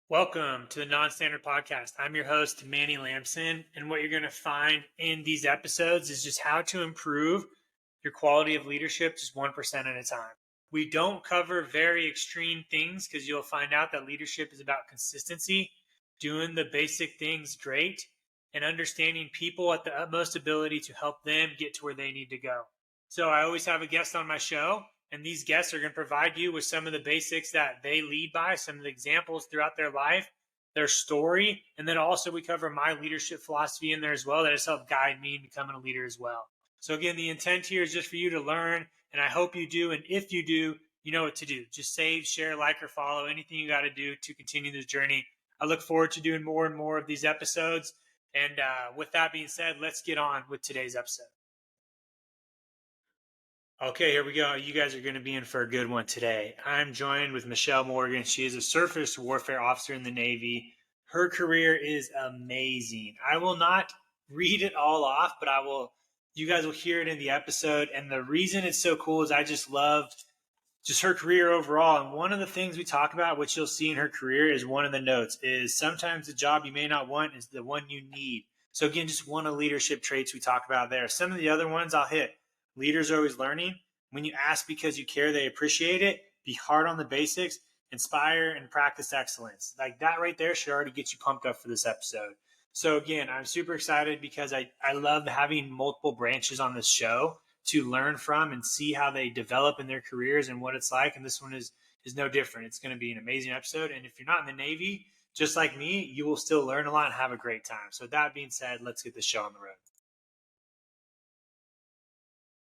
Welcome to the Non-Standard Podcast. I'm your host, Manny Lamson, and what you're going to find in these episodes is just how to improve your quality of leadership just 1% at a time. We don't cover very extreme things because you'll find out that leadership is about consistency, doing the basic things great, and understanding people at the utmost ability to help them get to where they need to go. So I always have a guest on my show, and these guests are going to provide you with some of the basics that they lead by, some of the examples throughout their life, their story, and then also we cover my leadership philosophy in there as well that has helped guide me in becoming a leader as well. So again, the intent here is just for you to learn, and I hope you do. And if you do, you know what to do. Just save, share, like, or follow, anything you got to do to continue this journey. I look forward to doing more and more of these episodes. And with that being said, let's get on with today's episode. Okay, here we go. You guys are going to be in for a good one today. I'm joined with Michelle Morgan. She is a surface warfare officer in the Navy. Her career is amazing. I will not read it all off, but you guys will hear it in the episode. And the reason it's so cool is I just loved just her career overall. And one of the things we talk about, which you'll see in her career, is one of the notes is sometimes the job you may not want is the one you need. So again, just one of the leadership traits we talk about there. Some of the other ones I'll hit. Leaders are always learning. When you ask because you care, they appreciate it. Be hard on the basics. Inspire and practice excellence. Like that right there should already get you pumped up for this episode. So again, I'm super excited because I love having multiple branches on this show to learn from and see how they develop in their careers and what it's like. And this one is no different. It's going to be an amazing episode. And if you're not in the Navy, just like me, you will still learn a lot and have a great time. So with that being said, let's get the show on the road.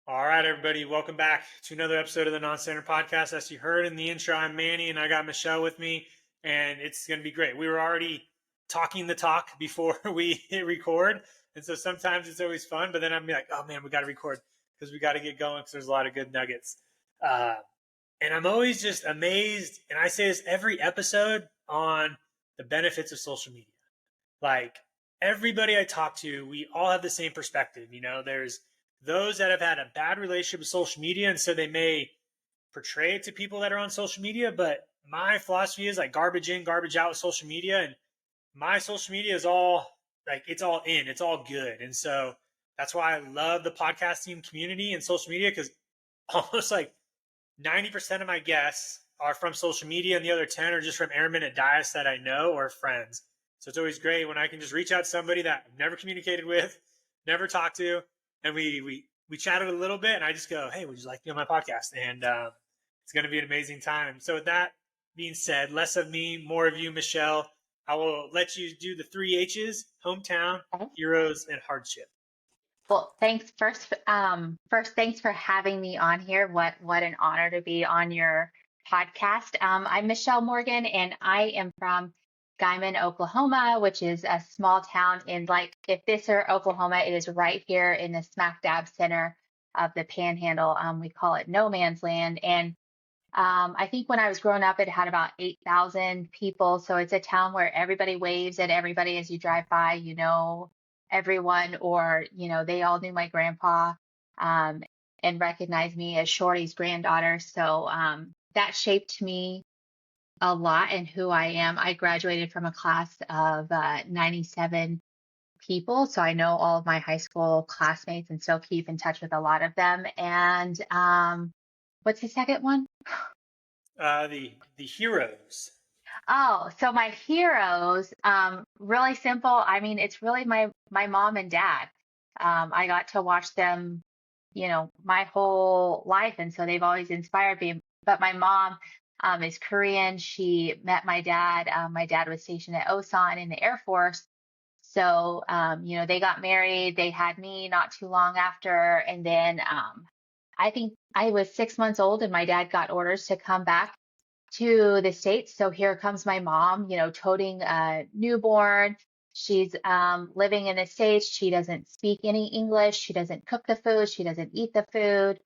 All right, everybody, welcome back to another episode of the Non-Standard Podcast. As you heard in the intro, I'm Manny, and I got Michelle with me, and it's going to be great. We were already talking the talk before we hit record, and so sometimes it's always fun, but then I'm like, oh, man, we got to record because we got to get going because there's a lot of good nuggets. And I'm always just amazed, and I say this every episode, on the benefits of social media. Like, everybody I talk to, we all have the same perspective. You know, there's those that have had a bad relationship with social media, and so they may portray it to people that are on social media. But my philosophy is like garbage in, garbage out with social media. And my social media is all like, it's all in, it's all good. And so that's why I love the podcasting community and social media, because almost like 90% of my guests are from social media, and the other 10 are just from airmen at Dias that I know or friends. So it's always great when I can just reach out to somebody that I've never communicated with, never talked to, and we chatted a little bit, and I just go, hey, would you like to be on my podcast? And it's going to be an amazing time. So with that being said, less of me, more of you, Michelle. I will let you do the 3 H's: hometown, heroes, and hardship. Well, thanks. First, thanks for having me on here. What an honor to be on your podcast. I'm Michelle Morgan, and I am from Guymon, Oklahoma, which is a small town in, like, if this were Oklahoma, it is right here in the smack dab center of the Panhandle. We call it no man's land. And I think when I was growing up, it had about 8,000 people. So it's a town where everybody waves at everybody as you drive by, you know, everyone, or, you know, they all knew my grandpa and recognized me as Shorty's granddaughter. So that shaped me a lot in who I am. I graduated from a class of 97 people. So I know all of my high school classmates and still keep in touch with a lot of them. And what's the second one? The heroes. Oh, so my heroes, really simple. I mean, it's really my mom and dad. I got to watch them, you know, my whole life, and so they've always inspired me. But my mom is Korean. She met my dad. My dad was stationed at Osan in the Air Force. So, you know, they got married. They had me not too long after, and then I think I was 6 months old, and my dad got orders to come back to the States. So here comes my mom, you know, toting a newborn. She's living in the States. She doesn't speak any English. She doesn't cook the food. She doesn't eat the food.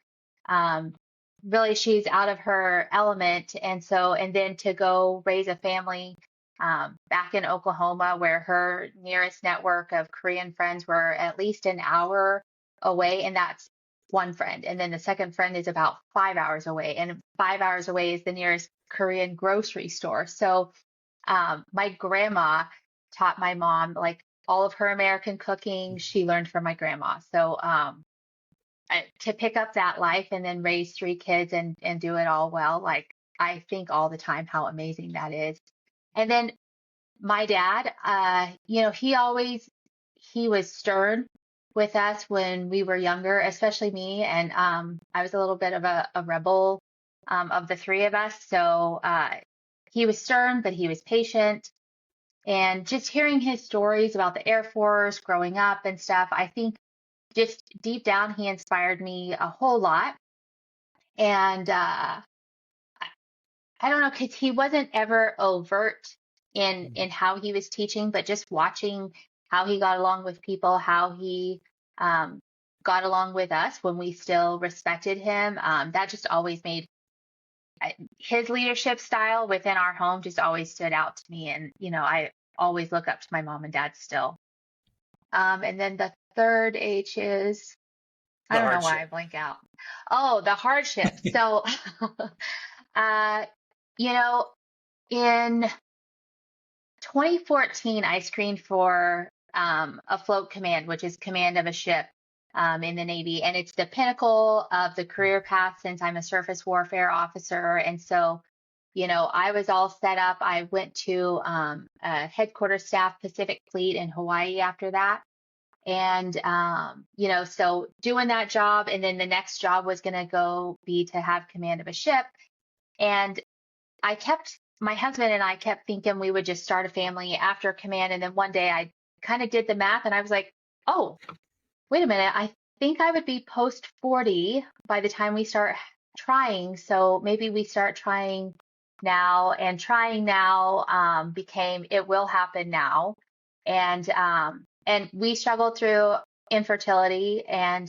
Really, she's out of her element. And so, and then to go raise a family back in Oklahoma, where her nearest network of Korean friends were at least an hour away. And that's one friend. And then the second friend is about 5 hours away. And 5 hours away is the nearest Korean grocery store. So My grandma taught my mom like all of her American cooking. She learned from my grandma. So to pick up that life and then raise three kids and do it all well, like I think all the time how amazing that is. And then my dad, he was stern with us when we were younger, especially me. And I was a little bit of a rebel of the three of us. So he was stern, but he was patient. And just hearing his stories about the Air Force growing up and stuff, I think just deep down, he inspired me a whole lot. And I don't know, because he wasn't ever overt in how he was teaching, but just watching how he got along with people, how he um, got along with us when we still respected him. That just always made his leadership style within our home just always stood out to me. And, I always look up to my mom and dad still. And then the third H is, I The don't know why I hardship. blank out. Oh, the hardship. So, uh, you know, in 2014, I screened for a float command, which is command of a ship in the Navy. And it's the pinnacle of the career path since I'm a surface warfare officer. And so, I was all set up. I went to a headquarters staff Pacific Fleet in Hawaii after that. And, so doing that job. And then the next job was going to go be to have command of a ship. And my husband and I kept thinking we would just start a family after command. And then one day I kind of did the math and I was like, oh, wait a minute. I think I would be post 40 by the time we start trying. So maybe we start trying now, and trying now became it will happen now. And we struggled through infertility and,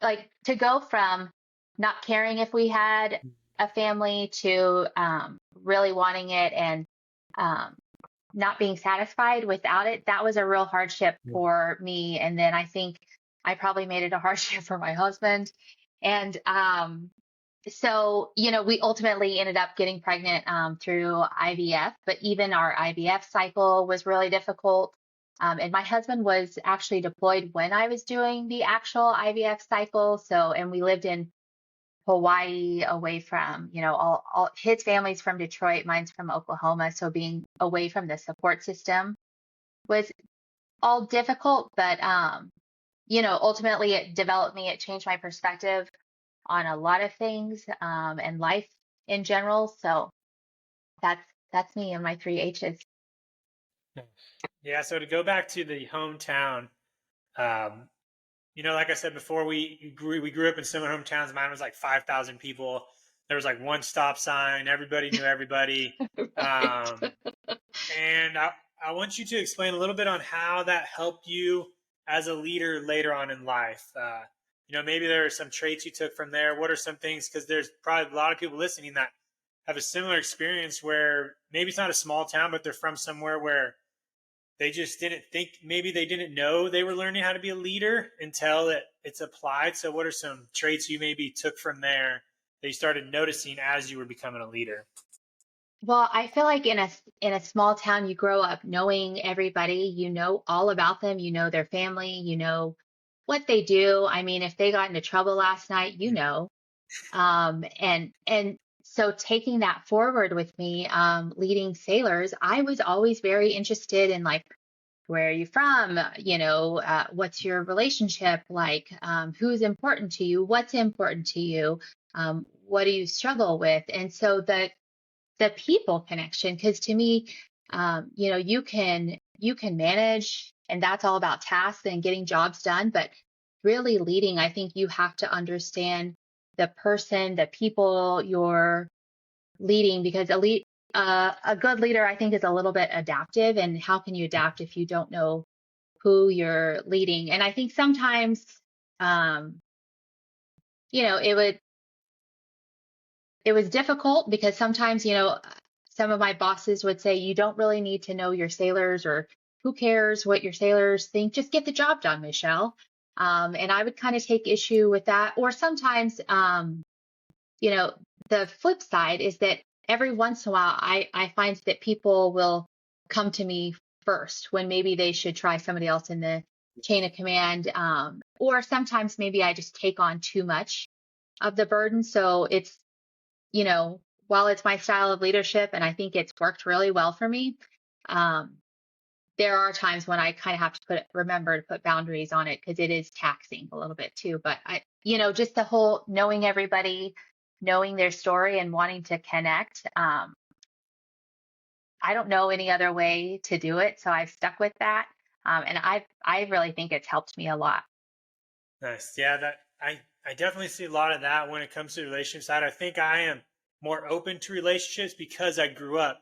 like to go from not caring if we had a family to really wanting it and um, not being satisfied without it. That was a real hardship for me. And then I think I probably made it a hardship for my husband. And so, we ultimately ended up getting pregnant through IVF, but even our IVF cycle was really difficult. And my husband was actually deployed when I was doing the actual IVF cycle. So, and we lived in Hawaii away from, all his family's from Detroit, mine's from Oklahoma. So being away from the support system was all difficult, but, ultimately it developed me. It changed my perspective on a lot of things and life in general. So that's me and my three H's. Yeah, so to go back to the hometown, um, like I said before, we grew up in similar hometowns. Mine was like 5,000 people. There was like one stop sign. Everybody knew everybody. Right. Um, and I want you to explain a little bit on how that helped you as a leader later on in life. Maybe there are some traits you took from there. What are some things? Because there's probably a lot of people listening that have a similar experience where maybe it's not a small town, but they're from somewhere where they just didn't think, maybe they didn't know they were learning how to be a leader until it's applied. So what are some traits you maybe took from there that you started noticing as you were becoming a leader? Well, I feel like in a small town, you grow up knowing everybody, you know all about them, you know their family, you know what they do. I mean, if they got into trouble last night, you know. And so taking that forward with me, leading sailors, I was always very interested in like, where are you from? What's your relationship like? Who's important to you? What's important to you? What do you struggle with? And so the people connection, because to me, you can manage, and that's all about tasks and getting jobs done, but really leading, I think you have to understand the person, the people you're leading, because a good leader, I think, is a little bit adaptive. And how can you adapt if you don't know who you're leading? And I think sometimes, um, it would it was difficult because sometimes, some of my bosses would say, you don't really need to know your sailors, or who cares what your sailors think, just get the job done, Michelle. And I would kind of take issue with that. Or sometimes, the flip side is that every once in a while, I find that people will come to me first when maybe they should try somebody else in the chain of command. Or sometimes maybe I just take on too much of the burden. So it's, you know, while it's my style of leadership and I think it's worked really well for me, um, there are times when I kind of have to remember to put boundaries on it because it is taxing a little bit too. But just the whole knowing everybody, knowing their story and wanting to connect. I don't know any other way to do it, so I've stuck with that. And I really think it's helped me a lot. Nice. Yeah, that I definitely see a lot of that when it comes to the relationship side. I think I am more open to relationships because I grew up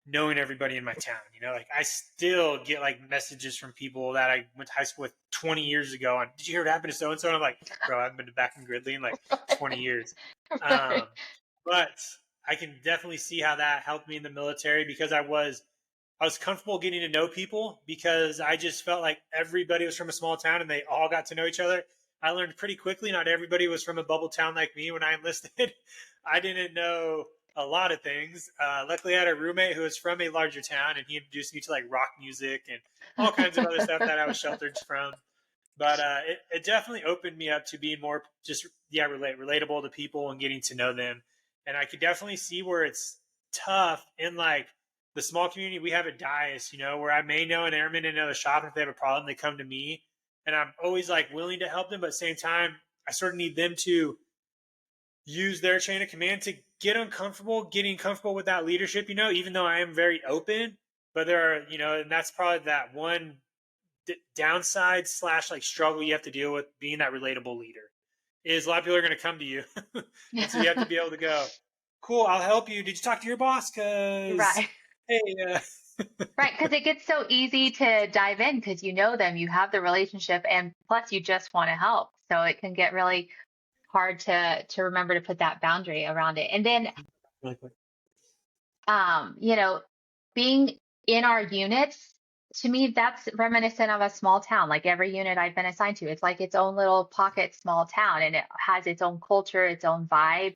knowing everybody in my town. Like I still get like messages from people that I went to high school with 20 years ago on, did you hear what happened to so and so? And I'm like, bro, I haven't been to back in Gridley in like 20 years. Right. Um, but I can definitely see how that helped me in the military because I was comfortable getting to know people because I just felt like everybody was from a small town and they all got to know each other. I learned pretty quickly not everybody was from a bubble town like me when I enlisted. I didn't know a lot of things. Luckily, I had a roommate who was from a larger town and he introduced me to like rock music and all kinds of other stuff that I was sheltered from. But it definitely opened me up to being more just, yeah, relatable to people and getting to know them. And I could definitely see where it's tough in like the small community. We have a dais, where I may know an airman in another shop. If they have a problem, they come to me and I'm always like willing to help them. But at the same time, I sort of need them to use their chain of command to getting comfortable with that leadership, even though I am very open. But there are, and that's probably that one downside slash like struggle you have to deal with being that relatable leader is a lot of people are going to come to you. And so you have to be able to go, cool, I'll help you. Did you talk to your boss? Cause Right. hey, Right. Because it gets so easy to dive in because you know them, you have the relationship, and plus you just want to help. So it can get really hard to remember to put that boundary around it. And then really quick. um, you know, being in our units, to me, that's reminiscent of a small town. Like every unit I've been assigned to, it's like its own little pocket small town and it has its own culture, its own vibe.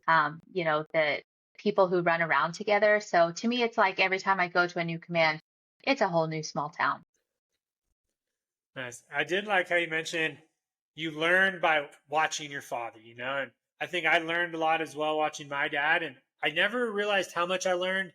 The people who run around together. So to me, it's like every time I go to a new command, it's a whole new small town. Nice. I did like how you mentioned you learn by watching your father, and I think I learned a lot as well watching my dad. And I never realized how much I learned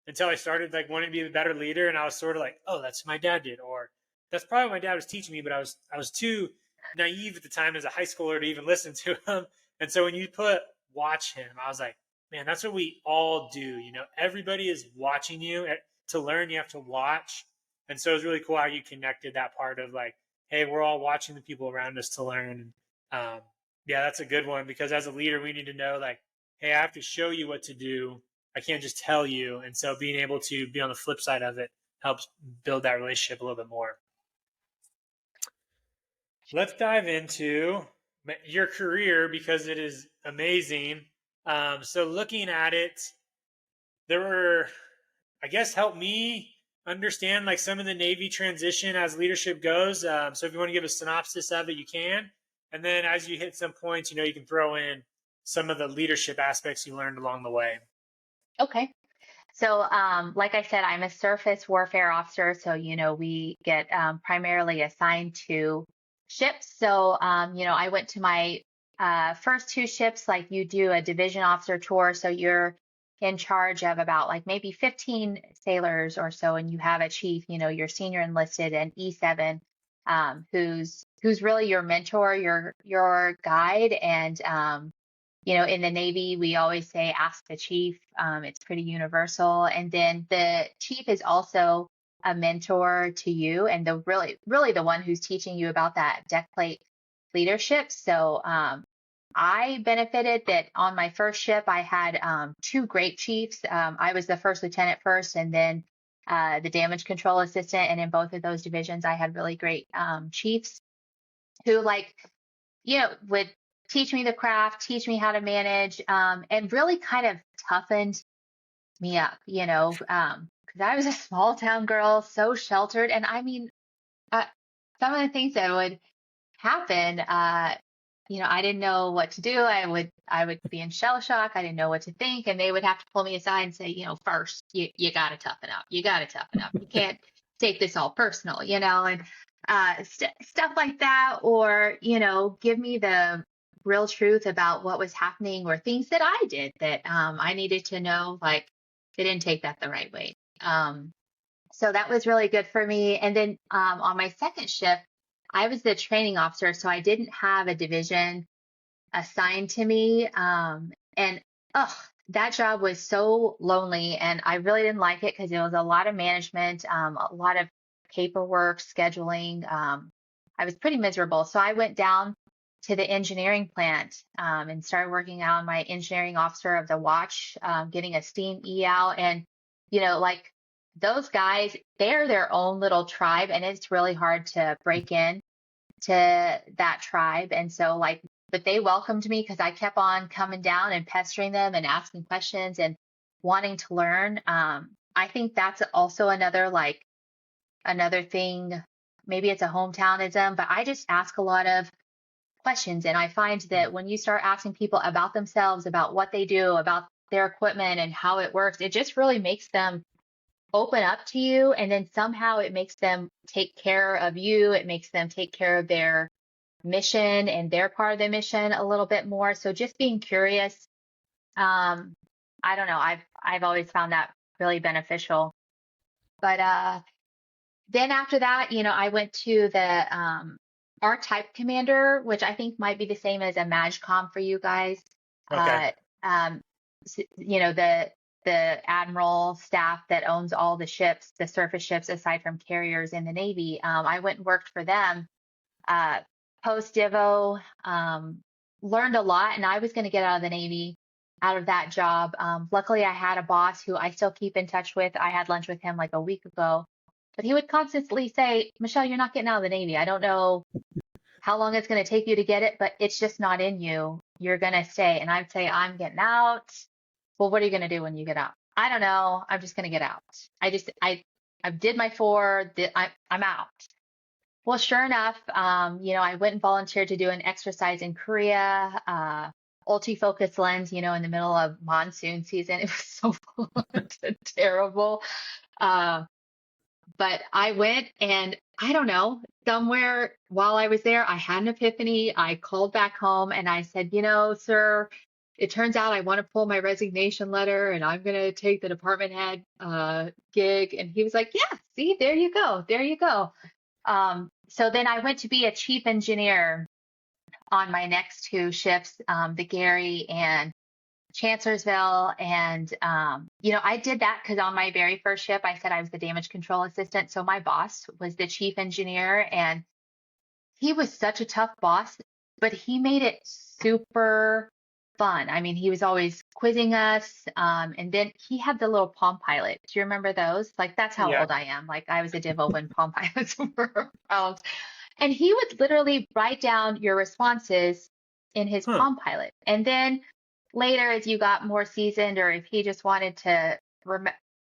until I started like wanting to be a better leader. And I was sort of like, oh, that's what my dad did. Or that's probably what my dad was teaching me, but I was too naive at the time as a high schooler to even listen to him. And so when you put watch him, I was like, man, that's what we all do. Everybody is watching you. To learn, you have to watch. And so it was really cool how you connected that part of like, hey, we're all watching the people around us to learn. Yeah, that's a good one because as a leader, we need to know like, hey, I have to show you what to do. I can't just tell you. And so being able to be on the flip side of it helps build that relationship a little bit more. Let's dive into your career because it is amazing. So looking at it, there were, I guess, help me understand like some of the Navy transition as leadership goes. So if you want to give a synopsis of it, you can. And then as you hit some points, you can throw in some of the leadership aspects you learned along the way. Okay. So, like I said, I'm a surface warfare officer. So, we get primarily assigned to ships. So, I went to my first two ships, like you do a division officer tour. So you're in charge of about like maybe 15 sailors or so, and you have a chief, your senior enlisted and E7, who's really your mentor, your guide, and in the Navy, we always say ask the chief. It's pretty universal. And then the chief is also a mentor to you and the really the one who's teaching you about that deck plate leadership. So I benefited that on my first ship, I had two great chiefs. I was the first lieutenant first and then the damage control assistant. And in both of those divisions, I had really great chiefs who would teach me the craft, teach me how to manage, and really kind of toughened me up, because I was a small town girl, so sheltered. And I mean, some of the things that would happen, I didn't know what to do. I would be in shell shock. I didn't know what to think. And they would have to pull me aside and say, first, you got to toughen up. You got to toughen up. You can't take this all personal, and stuff like that. Or, give me the real truth about what was happening or things that I did that I needed to know, like they didn't take that the right way. So that was really good for me. And then on my second shift, I was the training officer, so I didn't have a division assigned to me. And oh, that job was so lonely, and I really didn't like it because it was a lot of management, a lot of paperwork, scheduling. I was pretty miserable. So I went down to the engineering plant and started working out on my engineering officer of the watch, getting a steam eval. And, like those guys, they're their own little tribe, and it's really hard to break in to that tribe. And so like, but they welcomed me because I kept on coming down and pestering them and asking questions and wanting to learn. I think that's also another thing. Maybe it's a hometownism, but I just ask a lot of questions. And I find that when you start asking people about themselves, about what they do, about their equipment and how it works, it just really makes them open up to you. And then somehow it makes them take care of you. It makes them take care of their mission and their part of the mission a little bit more. So just being curious, I don't know. I've always found that really beneficial. But then after that, I went to the R-type commander, which I think might be the same as a MAGCOM for you guys. Okay. Uh, the admiral staff that owns all the ships, the surface ships aside from carriers in the Navy. I went and worked for them post Divo, learned a lot, and I was going to get out of the Navy out of that job. Luckily, I had a boss who I still keep in touch with. I had lunch with him like a week ago, but he would constantly say, Michelle, you're not getting out of the Navy. I don't know how long it's going to take you to get it, but it's just not in you. You're going to stay. And I'd say, I'm getting out. Well, what are you going to do when you get out? I don't know. I'm just going to get out. I did my 4, I'm out. Well, sure enough, I went and volunteered to do an exercise in Korea, ulti-focus lens, in the middle of monsoon season. It was so terrible. But I went, and I don't know, somewhere while I was there, I had an epiphany. I called back home and I said, sir, it turns out I want to pull my resignation letter and I'm going to take the department head gig. And he was like, yeah, see, there you go. There you go. So then I went to be a chief engineer on my next 2 ships, the Gary and Chancellorsville. And, I did that because on my very first ship, I said I was the damage control assistant. So my boss was the chief engineer, and he was such a tough boss, but he made it super fun. I mean, he was always quizzing us. And then he had the little Palm Pilot. Do you remember those? Like, that's how Yeah. old I am. Like, I was a Divo when Palm Pilots were around. And he would literally write down your responses in his Huh. Palm Pilot. And then later, as you got more seasoned, or if he just wanted to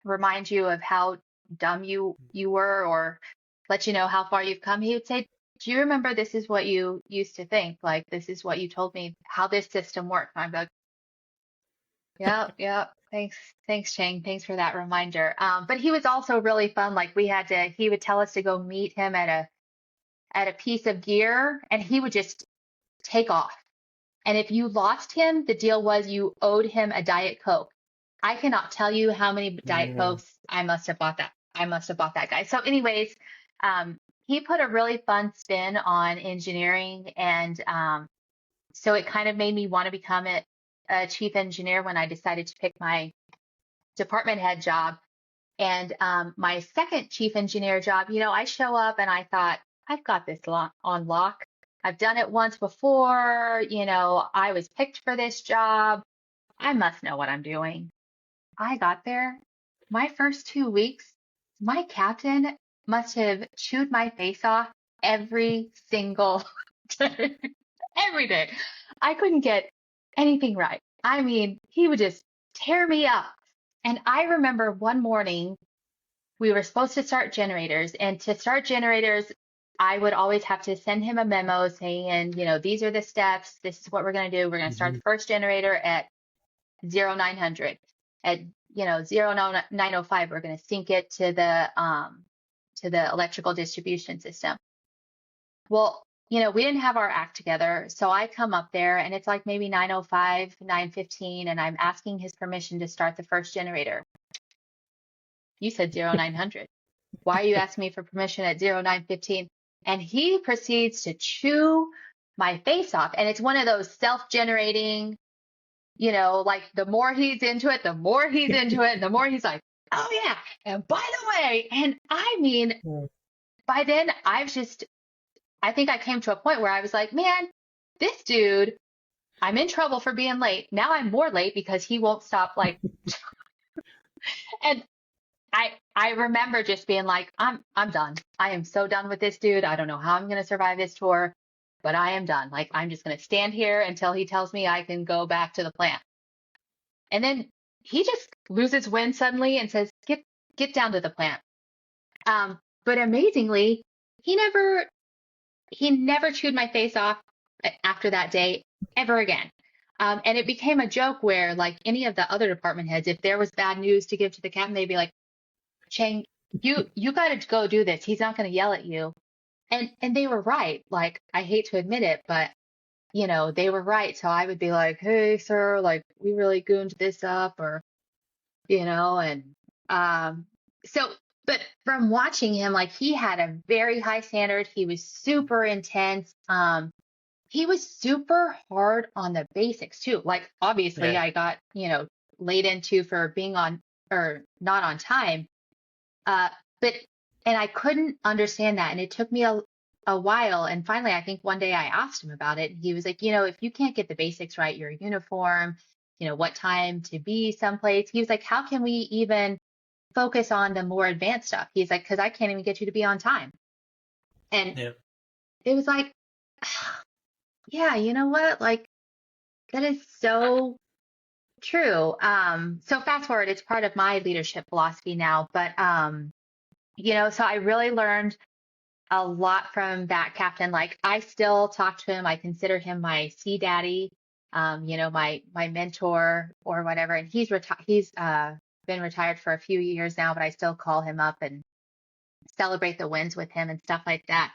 remind you of how dumb you were, or let you know how far you've come, he would say, do you remember this is what you used to think? Like, this is what you told me how this system worked. And I'm like, yeah, yeah. Thanks, Chang. Thanks for that reminder. But he was also really fun. Like he would tell us to go meet him at a piece of gear, and he would just take off. And if you lost him, the deal was you owed him a Diet Coke. I cannot tell you how many Diet Mm. Cokes I must have bought that. I must have bought that guy. So anyways, he put a really fun spin on engineering. And so it kind of made me want to become a chief engineer when I decided to pick my department head job. And my second chief engineer job, I show up and I thought, I've got this on lock. I've done it once before. I was picked for this job. I must know what I'm doing. I got there. My first 2 weeks, my captain must have chewed my face off every single day. Every day. I couldn't get anything right. I mean, he would just tear me up. And I remember one morning we were supposed to start generators, and to start generators, I would always have to send him a memo saying, these are the steps. This is what we're going to do. We're going to start Hmm. the first generator at 0900. At 0905, we're going to sync it to the electrical distribution system. Well, we didn't have our act together. So I come up there and it's like maybe 905, 915, and I'm asking his permission to start the first generator. You said 0900. Why are you asking me for permission at 0915? And he proceeds to chew my face off. And it's one of those self-generating, like the more he's into it, the more he's into it, and the more he's like, oh yeah. And by the way, and I mean, by then I think I came to a point where I was like, man, this dude, I'm in trouble for being late. Now I'm more late because he won't stop like, and I remember just being like, I'm done. I am so done with this dude. I don't know how I'm going to survive this tour, but I am done. Like, I'm just going to stand here until he tells me I can go back to the plant. And then he just loses wind suddenly and says, get down to the plant. But amazingly, he never chewed my face off after that day ever again. And it became a joke where like any of the other department heads, if there was bad news to give to the captain, they'd be like, Chang, you got to go do this. He's not going to yell at you. And they were right. Like, I hate to admit it, but they were right. So I would be like, hey, sir, like we really gooned this up or, and so, but from watching him, like he had a very high standard. He was super intense. He was super hard on the basics too. Like obviously Yeah. I got, laid into for being on or not on time. But and I couldn't understand that. And it took me a while. And finally, I think one day I asked him about it. And he was like, if you can't get the basics right, your uniform, what time to be someplace. He was like, how can we even focus on the more advanced stuff? He's like, because I can't even get you to be on time. And Yeah. it was like, yeah, you know what? Like, that is so true. So fast forward, it's part of my leadership philosophy now. But so I really learned a lot from that captain. Like I still talk to him. I consider him my sea daddy, my mentor or whatever. And he's been retired for a few years now, but I still call him up and celebrate the wins with him and stuff like that.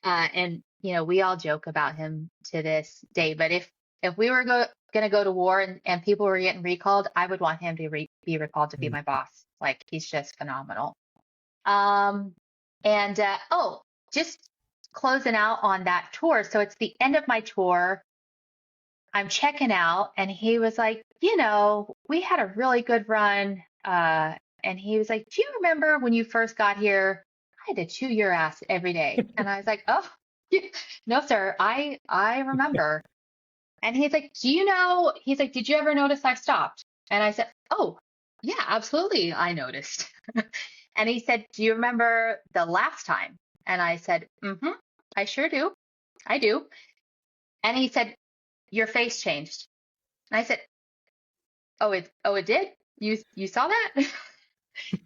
And we all joke about him to this day. But if we were going to go to war and people were getting recalled, I would want him to be recalled to be my boss. Like he's just phenomenal. And just closing out on that tour. So it's the end of my tour. I'm checking out, and he was like, we had a really good run. And he was like, do you remember when you first got here? I had to chew your ass every day. And I was like, oh, no, sir, I remember. And he's like, he's like, did you ever notice I stopped? And I said, oh, yeah, absolutely. I noticed. And he said, do you remember the last time? And I said, I sure do. I do. And he said, your face changed. And I said, it did? You saw that?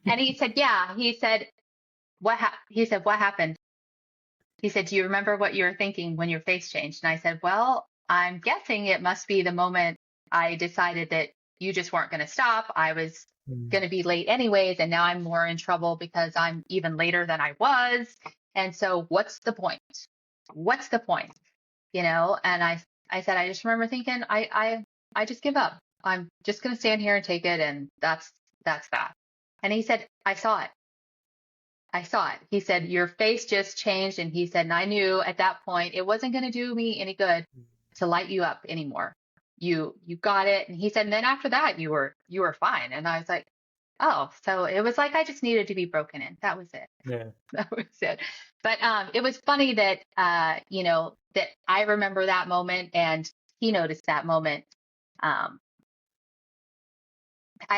And he said, yeah. He said, what happened? He said, do you remember what you were thinking when your face changed? And I said, well, I'm guessing it must be the moment I decided that you just weren't going to stop. I was going to be late anyways, and now I'm more in trouble because I'm even later than I was. And so what's the point? What's the point? And I said, I just remember thinking, I just give up. I'm just going to stand here and take it. And that's that. And he said, I saw it. I saw it. He said, your face just changed. And he said, and I knew at that point, it wasn't going to do me any good to light you up anymore. You got it. And he said, and then after that, you were fine. And I was like, oh, so it was like I just needed to be broken in. That was it. Yeah. That was it. But it was funny that that I remember that moment and he noticed that moment. I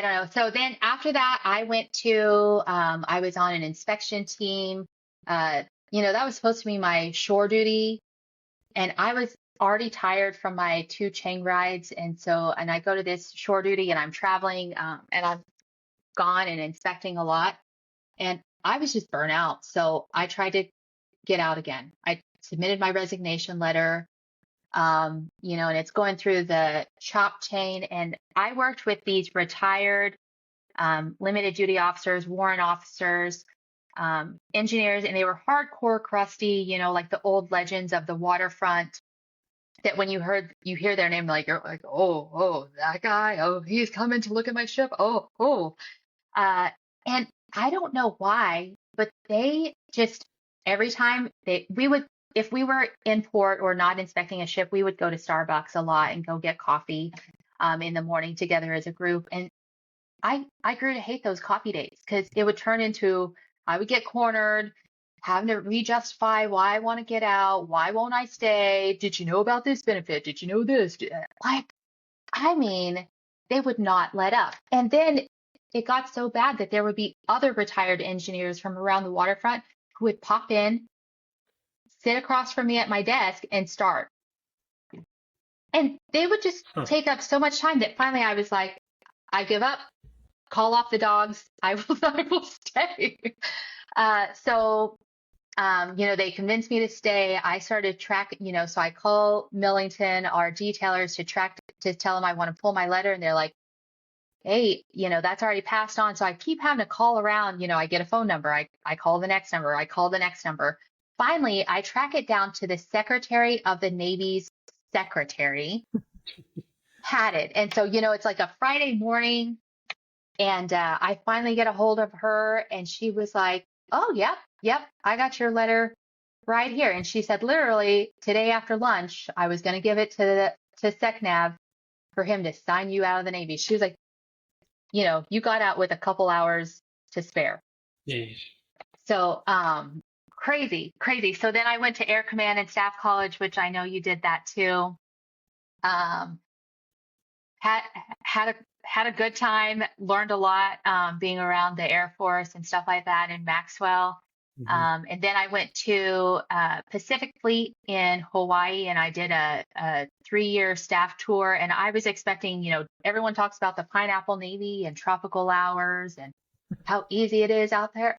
don't know. So then after that, I went to I was on an inspection team. That was supposed to be my shore duty, and I was already tired from my 2 chain rides, and I go to this shore duty, and I'm traveling, and I'm gone and inspecting a lot, and I was just burnt out. So I tried to get out again. I submitted my resignation letter, and it's going through the chop chain. And I worked with these retired limited duty officers, warrant officers, engineers, and they were hardcore crusty, like the old legends of the waterfront. That when you hear their name, like you're like, oh, that guy, oh, he's coming to look at my ship, oh. And I don't know why, but they just every time we would, if we were in port or not inspecting a ship, we would go to Starbucks a lot and go get coffee in the morning together as a group. And I grew to hate those coffee dates because it would turn into I would get cornered, having to re-justify why I want to get out, why won't I stay? Did you know about this benefit? Did you know this? Like, I mean, they would not let up. And then it got so bad that there would be other retired engineers from around the waterfront who would pop in, sit across from me at my desk, and start. And they would just take up so much time that finally I was like, I give up, call off the dogs. I will stay. They convinced me to stay. I started tracking, so I call Millington, our detailers, to tell them I want to pull my letter. And they're like, hey, that's already passed on. So I keep having to call around, I get a phone number. I call the next number. I call the next number. Finally, I track it down to the Secretary of the Navy's secretary. Had it. And so, it's like a Friday morning. And I finally get a hold of her, and she was like, oh, yep, I got your letter right here. And she said, literally, today after lunch, I was going to give it to SecNav for him to sign you out of the Navy. She was like, you got out with a couple hours to spare. Jeez. So crazy. So then I went to Air Command and Staff College, which I know you did that too. Had a good time, learned a lot being around the Air Force and stuff like that in Maxwell. Mm-hmm. And then I went to Pacific Fleet in Hawaii, and I did a 3-year staff tour. And I was expecting, everyone talks about the Pineapple Navy and tropical hours and how easy it is out there.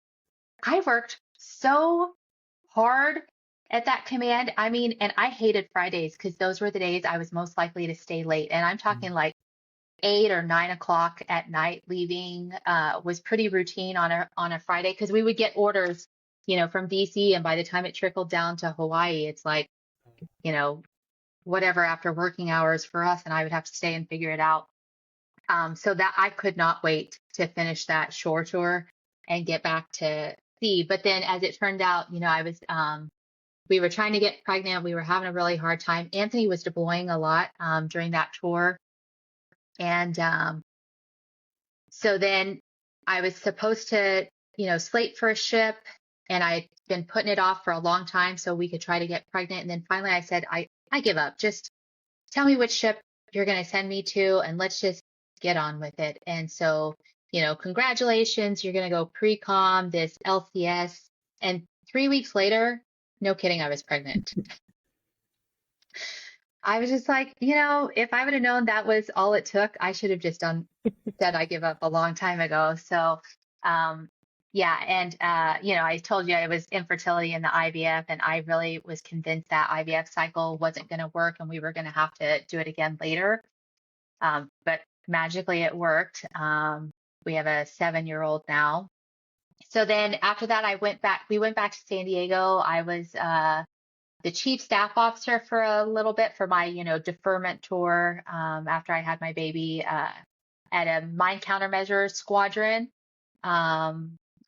I worked so hard at that command. I mean, and I hated Fridays because those were the days I was most likely to stay late. And I'm talking like 8 or 9 o'clock at night leaving was pretty routine on a Friday because we would get orders, from DC, and by the time it trickled down to Hawaii, it's like, whatever after working hours for us, and I would have to stay and figure it out. So that I could not wait to finish that shore tour and get back to sea. But then, as it turned out, we were trying to get pregnant. We were having a really hard time. Anthony was deploying a lot during that tour. And so then I was supposed to, slate for a ship, and I'd been putting it off for a long time so we could try to get pregnant. And then finally I said, I give up. Just tell me which ship you're going to send me to, and let's just get on with it. And so, congratulations, you're going to go pre-com this LCS. And 3 weeks later, no kidding, I was pregnant. I was just like, if I would have known that was all it took, I should have just said I give up a long time ago. So, yeah. And, I told you I was infertility in the IVF, and I really was convinced that IVF cycle wasn't going to work and we were going to have to do it again later. But magically it worked. We have a 7-year-old now. So then after that, we went back to San Diego. I was, the chief staff officer for a little bit for my, deferment tour after I had my baby at a mine countermeasures squadron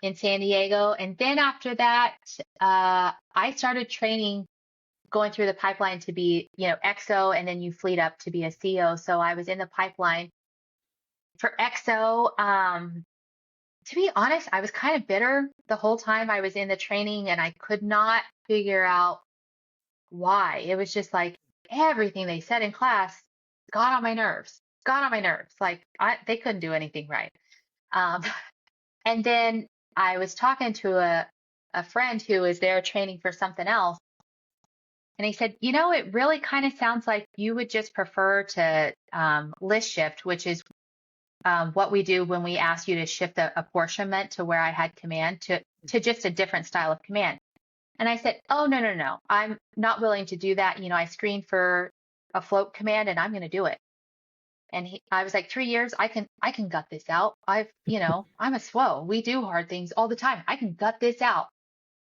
in San Diego. And then after that, I started training, going through the pipeline to be, XO, and then you fleet up to be a CO. So I was in the pipeline for XO. To be honest, I was kind of bitter the whole time I was in the training, and I could not figure out why. It was just like everything they said in class got on my nerves. Like they couldn't do anything right. And then I was talking to a friend who was there training for something else. And he said, it really kind of sounds like you would just prefer to list shift, which is what we do when we ask you to shift the apportionment to where I had command to just a different style of command. And I said, oh, no, no, no. I'm not willing to do that. I screened for a float command and I'm going to do it. And I was like, 3 years, I can gut this out. I'm a SWO. We do hard things all the time. I can gut this out.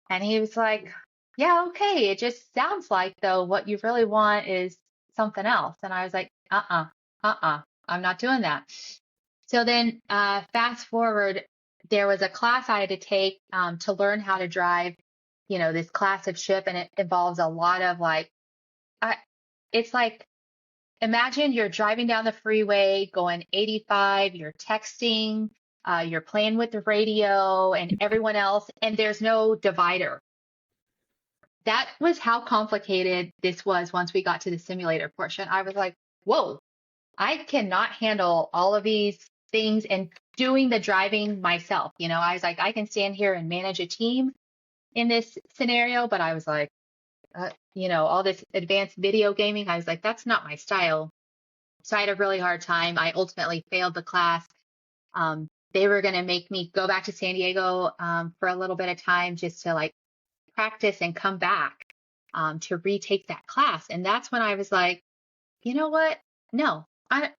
And he was like, yeah, okay. It just sounds like though, what you really want is something else. And I was like, I'm not doing that. So then, fast forward, there was a class I had to take, to learn how to drive, this class of ship. And it involves a lot of it's like, imagine you're driving down the freeway going 85, you're texting, you're playing with the radio and everyone else, and there's no divider. That was how complicated this was once we got to the simulator portion. I was like, whoa, I cannot handle all of these things and doing the driving myself. I was like, I can stand here and manage a team in this scenario, but I was like, all this advanced video gaming, I was like, that's not my style. So I had a really hard time. I ultimately failed the class. They were going to make me go back to San Diego for a little bit of time just to practice and come back to retake that class. And that's when I was like, you know what? No, I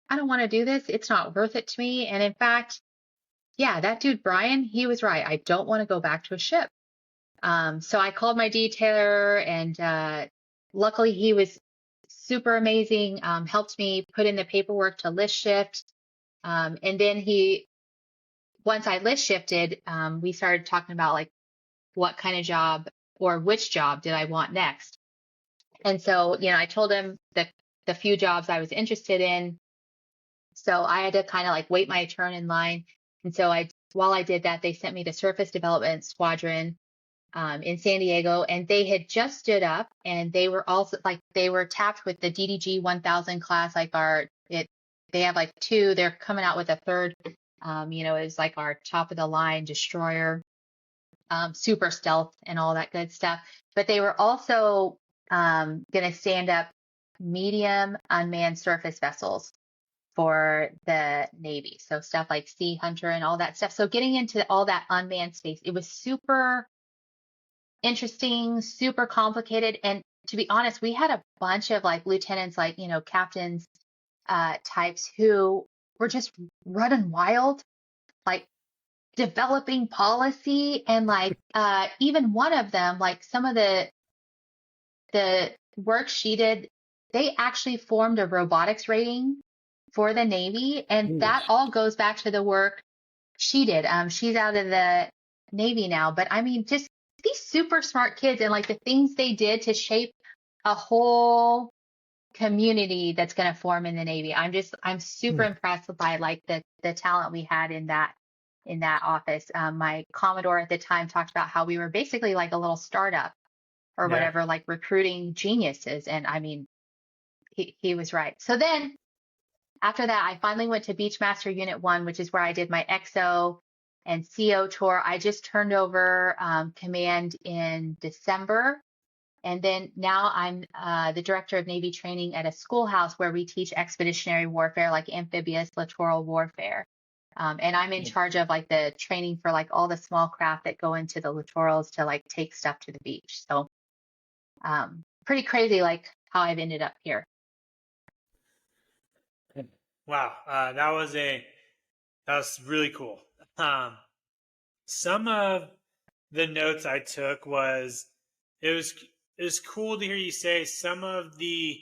don't want to do this. It's not worth it to me. And in fact, yeah, that dude, Brian, he was right. I don't want to go back to a ship. So I called my detailer and luckily he was super amazing, helped me put in the paperwork to list shift. And then once I list shifted, we started talking about what kind of job or which job did I want next. And so, I told him the few jobs I was interested in. So I had to kind of wait my turn in line. And so while I did that, they sent me to Surface Development Squadron in San Diego, and they had just stood up, and they were also they were tapped with the DDG 1000 class, they have two, they're coming out with a third, is our top of the line destroyer, super stealth and all that good stuff. But they were also going to stand up medium unmanned surface vessels for the Navy. So stuff like Sea Hunter and all that stuff. So getting into all that unmanned space, it was super interesting, super complicated. And to be honest, we had a bunch of lieutenants, captains, types who were just running wild, developing policy. And even one of them, some of the work she did, they actually formed a robotics rating for the Navy. And that all goes back to the work she did. She's out of the Navy now, but I mean, just these super smart kids and the things they did to shape a whole community that's going to form in the Navy. I'm super impressed by the talent we had in that office. My Commodore at the time talked about how we were basically a little startup or whatever, recruiting geniuses. And I mean, he was right. So then after that, I finally went to Beachmaster Unit 1, which is where I did my XO and CO tour. I just turned over command in December. And then now I'm the director of Navy training at a schoolhouse where we teach expeditionary warfare, amphibious littoral warfare. And I'm in charge of the training for all the small craft that go into the littorals to take stuff to the beach. So pretty crazy how I've ended up here. Wow, that was really cool. Some of the notes I took was it was cool to hear you say some of the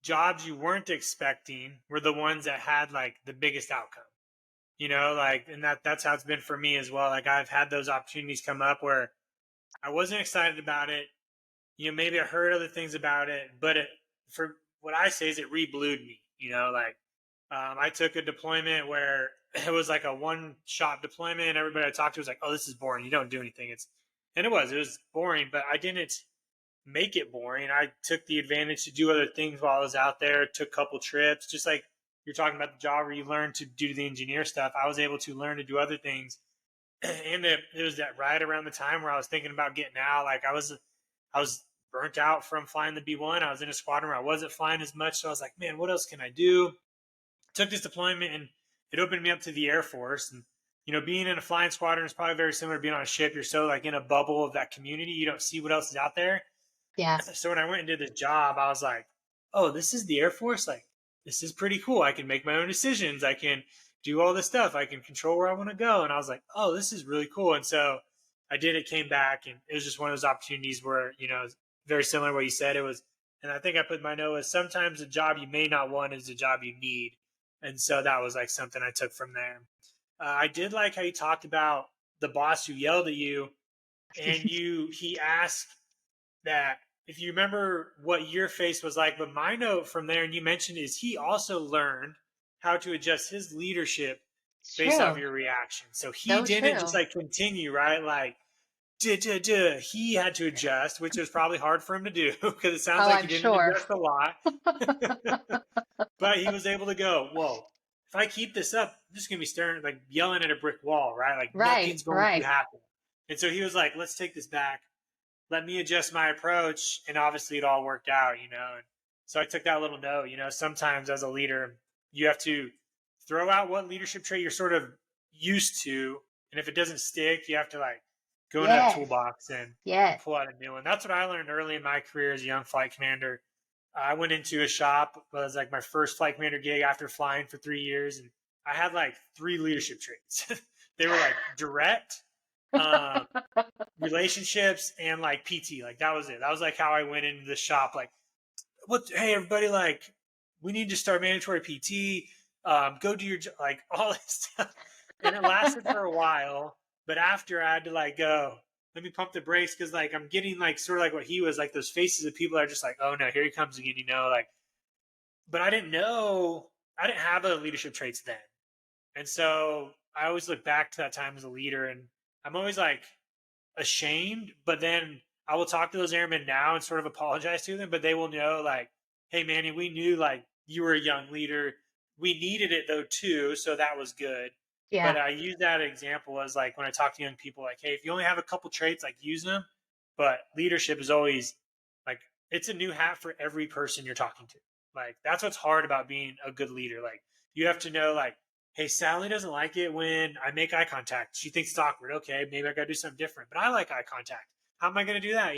jobs you weren't expecting were the ones that had the biggest outcome. And that's how it's been for me as well. I've had those opportunities come up where I wasn't excited about it. Maybe I heard other things about it, but for what I say is it re-blued me. I took a deployment where it was a one-shot deployment, and everybody I talked to was like, "Oh, this is boring. You don't do anything." And it was boring, but I didn't make it boring. I took the advantage to do other things while I was out there. Took a couple trips, just like you're talking about the job where you learn to do the engineer stuff. I was able to learn to do other things, and it was that right around the time where I was thinking about getting out. I was burnt out from flying the B-1. I was in a squadron where I wasn't flying as much, so I was like, man, what else can I do? Took this deployment, and it opened me up to the Air Force. And being in a flying squadron is probably very similar to being on a ship. You're so like in a bubble of that community, you don't see what else is out there. Yeah. So when I went and did this job, I was like, oh, this is the Air Force. Like, this is pretty cool. I can make my own decisions. I can do all this stuff. I can control where I want to go. And I was like, oh, this is really cool. And so I did it, came back, and it was just one of those opportunities where, very similar to what you said. It was, and I think I put my note as sometimes a job you may not want is a job you need. And so that was like something I took from there. I did like how you talked about the boss who yelled at you, and he asked that if you remember what your face was like. But my note from there, and you mentioned, is he also learned how to adjust his leadership It's based off true. your reaction. So he So didn't just true. like continue, right? Like, duh, duh, duh. He had to adjust, which was probably hard for him to do because it sounds Oh, like he I'm didn't sure. adjust a lot. But he was able to go, whoa, if I keep this up, I'm just going to be staring, like yelling at a brick wall, right? Like Right, nothing's going to right. happen. And so he was like, let's take this back. Let me adjust my approach. And obviously it all worked out. And so I took that little note, sometimes as a leader, you have to throw out what leadership trait you're sort of used to. And if it doesn't stick, you have to like go into that Yes, toolbox and yes. pull out a new one. That's what I learned early in my career as a young flight commander. I went into a shop. It was like my first flight commander gig after flying for 3 years. And I had like 3 leadership traits. They were like direct, um, relationships, and like PT. Like that was it. That was like how I went into the shop. Like, hey, everybody, like, we need to start mandatory PT. Go do your, like, all this stuff. And it lasted for a while. But after I had to like go, let me pump the brakes because like I'm getting like sort of like what he was like, those faces of people are just like, oh no, here he comes again, like. But I didn't know, I didn't have the leadership traits then, and so I always look back to that time as a leader, and I'm always like ashamed. But then I will talk to those airmen now and sort of apologize to them, but they will know like, hey Manny, we knew like you were a young leader. We needed it though too, so that was good. But Yeah, I use that example as like when I talk to young people, like, hey, if you only have a couple traits, like use them. But leadership is always like, it's a new hat for every person you're talking to. Like that's what's hard about being a good leader. Like you have to know like, hey, Sally doesn't like it when I make eye contact. She thinks it's awkward. Okay, maybe I gotta do something different. But I like eye contact. How am I gonna do that?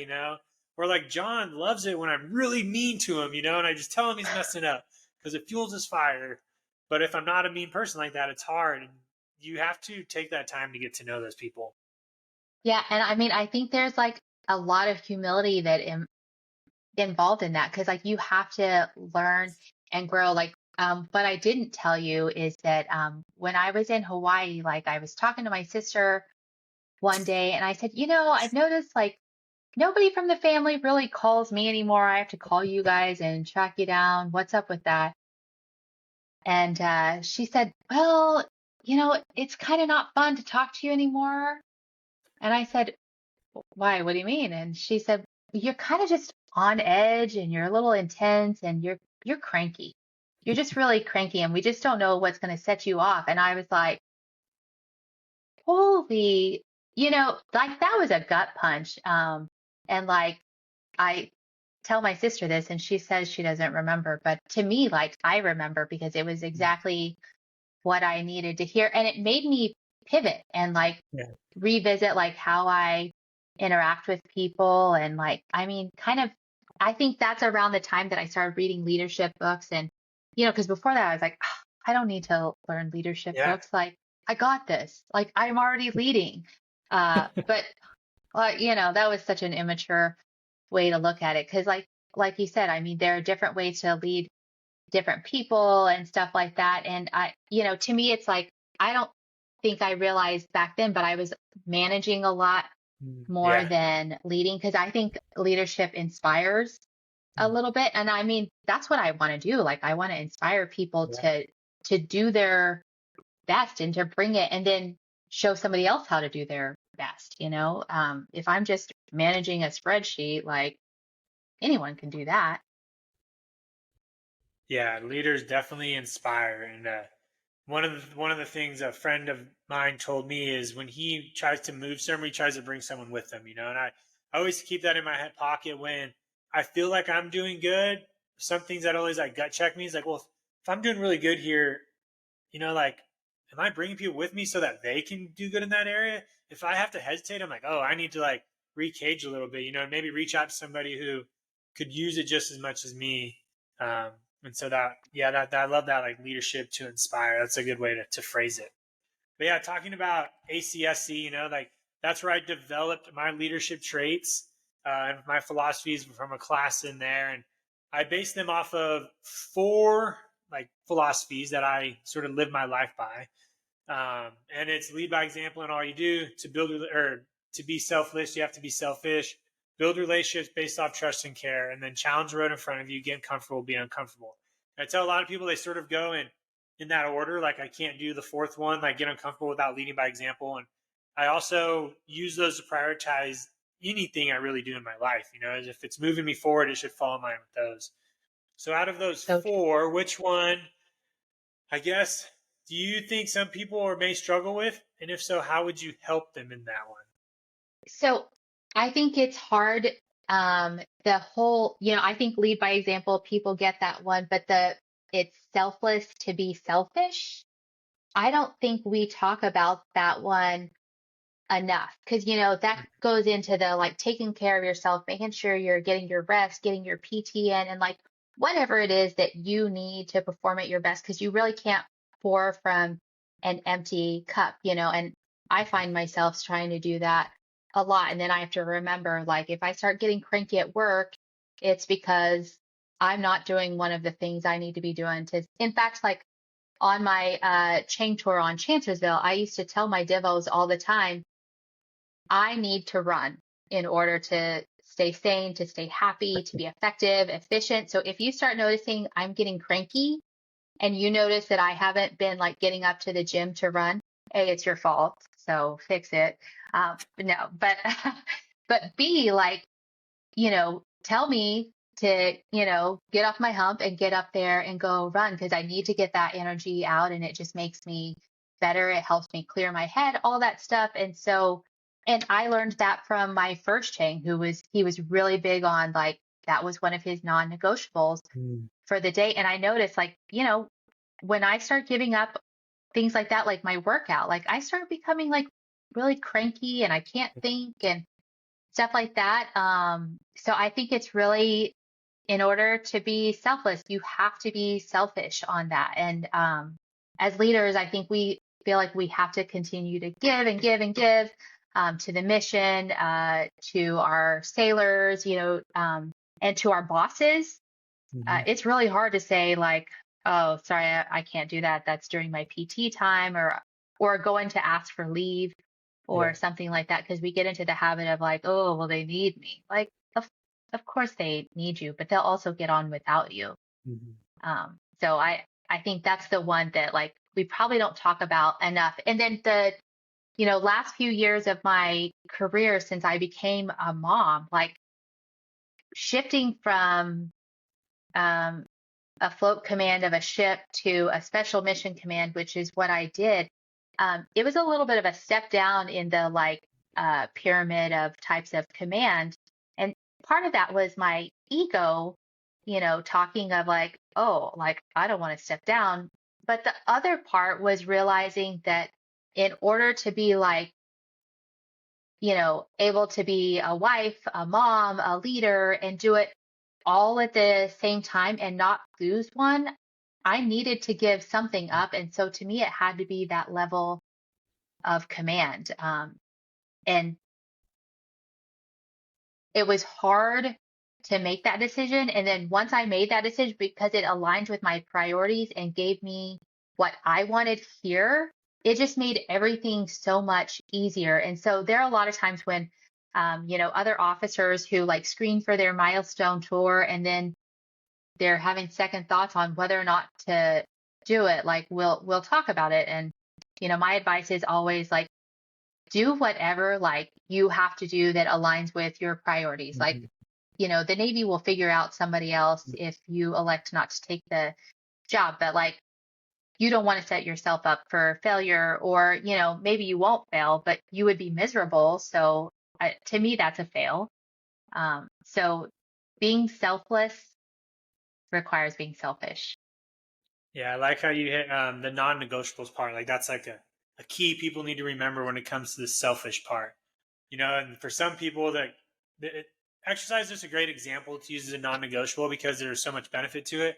Or like John loves it when I'm really mean to him, and I just tell him he's messing up because it fuels his fire. But if I'm not a mean person like that, it's hard. And you have to take that time to get to know those people. yeah. And I mean, I think there's like a lot of humility that involved in that because like you have to learn and grow. Like, what I didn't tell you is that when I was in Hawaii, like I was talking to my sister one day and I said, I've noticed like nobody from the family really calls me anymore. I have to call you guys and track you down. What's up with that? And she said, well, it's kind of not fun to talk to you anymore. And I said, why? What do you mean? And she said, you're kind of just on edge and you're a little intense and you're cranky. You're just really cranky and we just don't know what's going to set you off. And I was like, holy, like that was a gut punch. And like I tell my sister this and she says she doesn't remember, but to me, like I remember because it was exactly what I needed to hear. And it made me pivot and like Yeah. revisit like how I interact with people. And like, I mean, kind of, I think that's around the time that I started reading leadership books. And, because before that I was like, "Ah, I don't need to learn leadership Yeah. books. Like, I got this. Like, I'm already leading. But, that was such an immature way to look at it. Cause like you said, I mean, there are different ways to lead different people and stuff like that. And to me, it's like, I don't think I realized back then, but I was managing a lot more Yeah. than leading because I think leadership inspires a little bit. And I mean, that's what I want to do. Like, I want to inspire people Yeah. to do their best and to bring it and then show somebody else how to do their best. If I'm just managing a spreadsheet, like anyone can do that. Yeah, leaders definitely inspire. And one of the things a friend of mine told me is when he tries to move somebody, he tries to bring someone with him. And I always keep that in my head pocket when I feel like I'm doing good. Some things that always like gut check me is like, well, if I'm doing really good here, like, am I bringing people with me so that they can do good in that area? If I have to hesitate, I'm like, oh, I need to like recage a little bit, maybe reach out to somebody who could use it just as much as me. Um, and so that I love that, like leadership to inspire. That's a good way to phrase it. But yeah, talking about ACSC, like that's where I developed my leadership traits and my philosophies from a class in there. And I based them off of 4 like philosophies that I sort of live my life by. And it's lead by example in all you do. To build or to be selfless, you have to be selfish. Build relationships based off trust and care, and then challenge the road in front of you. Get comfortable, be uncomfortable. And I tell a lot of people they sort of go in that order. Like I can't do the 4th one, like get uncomfortable without leading by example. And I also use those to prioritize anything I really do in my life. As if it's moving me forward, it should fall in line with those. So out of those So true. 4, which one, I guess, do you think some people may struggle with? And if so, how would you help them in that one? So I think it's hard. The whole, I think lead by example, people get that one, but it's selfless to be selfish. I don't think we talk about that one enough because, that goes into the like taking care of yourself, making sure you're getting your rest, getting your PT in, and like whatever it is that you need to perform at your best because you really can't pour from an empty cup, and I find myself trying to do that a lot. And then I have to remember, like, if I start getting cranky at work, it's because I'm not doing one of the things I need to be doing in fact, like on my chain tour on Chancellorsville, I used to tell my divos all the time, I need to run in order to stay sane, to stay happy, to be effective, efficient. So if you start noticing I'm getting cranky and you notice that I haven't been like getting up to the gym to run, A, it's your fault. So fix it. But B, like, tell me to, get off my hump and get up there and go run because I need to get that energy out and it just makes me better. It helps me clear my head, all that stuff. And I learned that from my first chain, he was really big on like, that was one of his non-negotiables Mm. for the day. And I noticed like, when I start giving up things like that, like my workout, like I start becoming like really cranky and I can't think and stuff like that. So I think it's really, in order to be selfless, you have to be selfish on that. And as leaders, I think we feel like we have to continue to give and give and give to the mission, to our sailors, and to our bosses. Mm-hmm. It's really hard to say like, oh, sorry, I can't do that. That's during my PT time, or going to ask for leave Yeah. or something like that, because we get into the habit of like, oh, well, they need me. Like, of course they need you, but they'll also get on without you. Mm-hmm. So I think that's the one that like we probably don't talk about enough. And then the last few years of my career since I became a mom, like shifting from um, a float command of a ship to a special mission command, which is what I did. It was a little bit of a step down in the like pyramid of types of command. And part of that was my ego, talking of like, oh, like I don't want to step down. But the other part was realizing that in order to be like, able to be a wife, a mom, a leader, and do it all at the same time and not lose one, I needed to give something up. And so to me, it had to be that level of command. And it was hard to make that decision. And then once I made that decision, because it aligned with my priorities and gave me what I wanted here, it just made everything so much easier. And so there are a lot of times when, other officers who like screen for their milestone tour and then they're having second thoughts on whether or not to do it, like we'll talk about it. And, my advice is always like, do whatever like you have to do that aligns with your priorities. Like, Mm-hmm. the Navy will figure out somebody else if you elect not to take the job, but like you don't want to set yourself up for failure, or, maybe you won't fail, but you would be miserable. So to me, that's a fail. So being selfless requires being selfish. Yeah, I like how you hit the non-negotiables part. Like that's like a key people need to remember when it comes to the selfish part. And for some people that exercise is a great example to use as a non-negotiable because there's so much benefit to it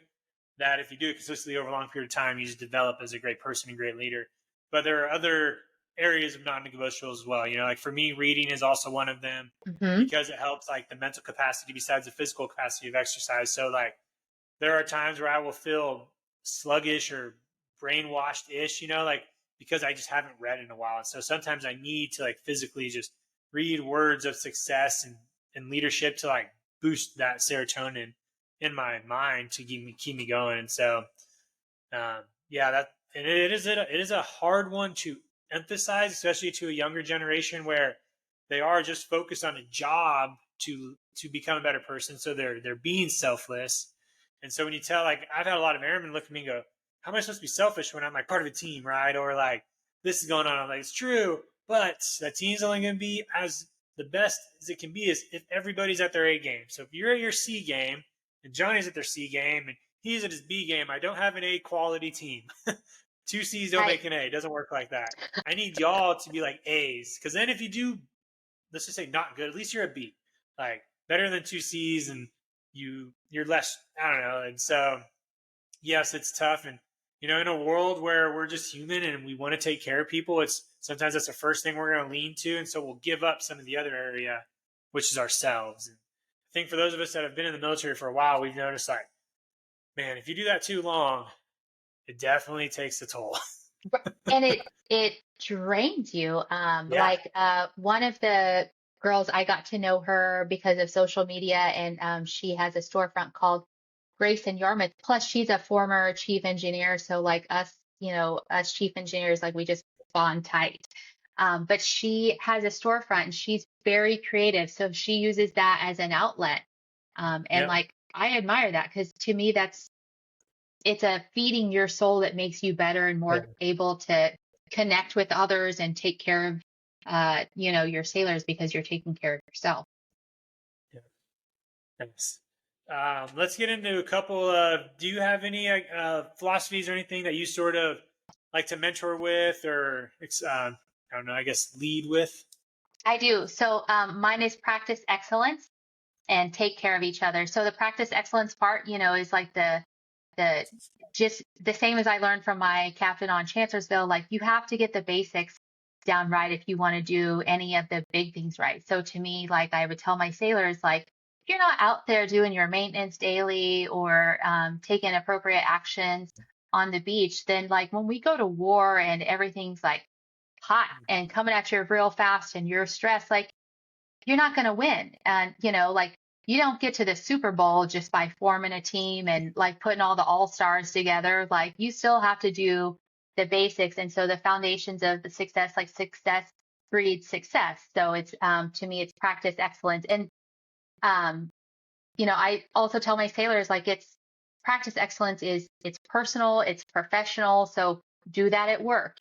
that if you do it consistently over a long period of time, you just develop as a great person and great leader. But there are other areas of non-negotiables as well. Like for me, reading is also one of them Hmm. because it helps like the mental capacity besides the physical capacity of exercise. So like there are times where I will feel sluggish or brainwashed ish, like because I just haven't read in a while. And so sometimes I need to like physically just read words of success and leadership to like boost that serotonin in my mind to keep me going. And so, yeah, that and it is a hard one to emphasize, especially to a younger generation where they are just focused on a job to become a better person. So they're being selfless. And so when you tell, like, I've had a lot of airmen look at me and go, "How am I supposed to be selfish when I'm like part of a team, right?" Or like, "This is going on." I'm like, "It's true, but that team's only going to be as the best as it can be is if everybody's at their A game. So if you're at your C game and Johnny's at their C game and he's at his B game, I don't have an A quality team. Two C's don't Right. make an A. It doesn't work like that. I need y'all to be like A's because then if you do, let's just say not good, at least you're a B, like better than two C's and you're less. I don't know. And so yes, it's tough. And in a world where we're just human and we want to take care of people, it's sometimes that's the first thing we're going to lean to, and so we'll give up some of the other area, which is ourselves. And I think for those of us that have been in the military for a while, we've noticed like, man, if you do that too long, it definitely takes a toll. And it drains you. Yeah. One of the girls, I got to know her because of social media, and she has a storefront called Grace in Yarmouth. Plus, she's a former chief engineer, so like us, us chief engineers, like we just bond tight. But she has a storefront, and she's very creative, so she uses that as an outlet. And Yep. like I admire that because to me, it's a feeding your soul that makes you better and Yeah. more able to connect with others and take care of your sailors because you're taking care of yourself. Yeah. Thanks. Let's get into a couple. Do you have any philosophies or anything that you sort of like to mentor with, or I don't know, I guess lead with? I do. So mine is practice excellence and take care of each other. So the practice excellence part, is like the just the same as I learned from my captain on Chancellorsville. Like you have to get the basics down right if you want to do any of the big things right. So to me, like I would tell my sailors, like if you're not out there doing your maintenance daily or taking appropriate actions on the beach, then like when we go to war and everything's like hot and coming at you real fast and you're stressed, like you're not going to win. And, like you don't get to the Super Bowl just by forming a team and like putting all the all stars together. Like you still have to do the basics. And so the foundations of the success, like success breeds success. So it's, to me, it's practice excellence. And, um, I also tell my sailors like it's practice excellence is it's personal, it's professional. So do that at work,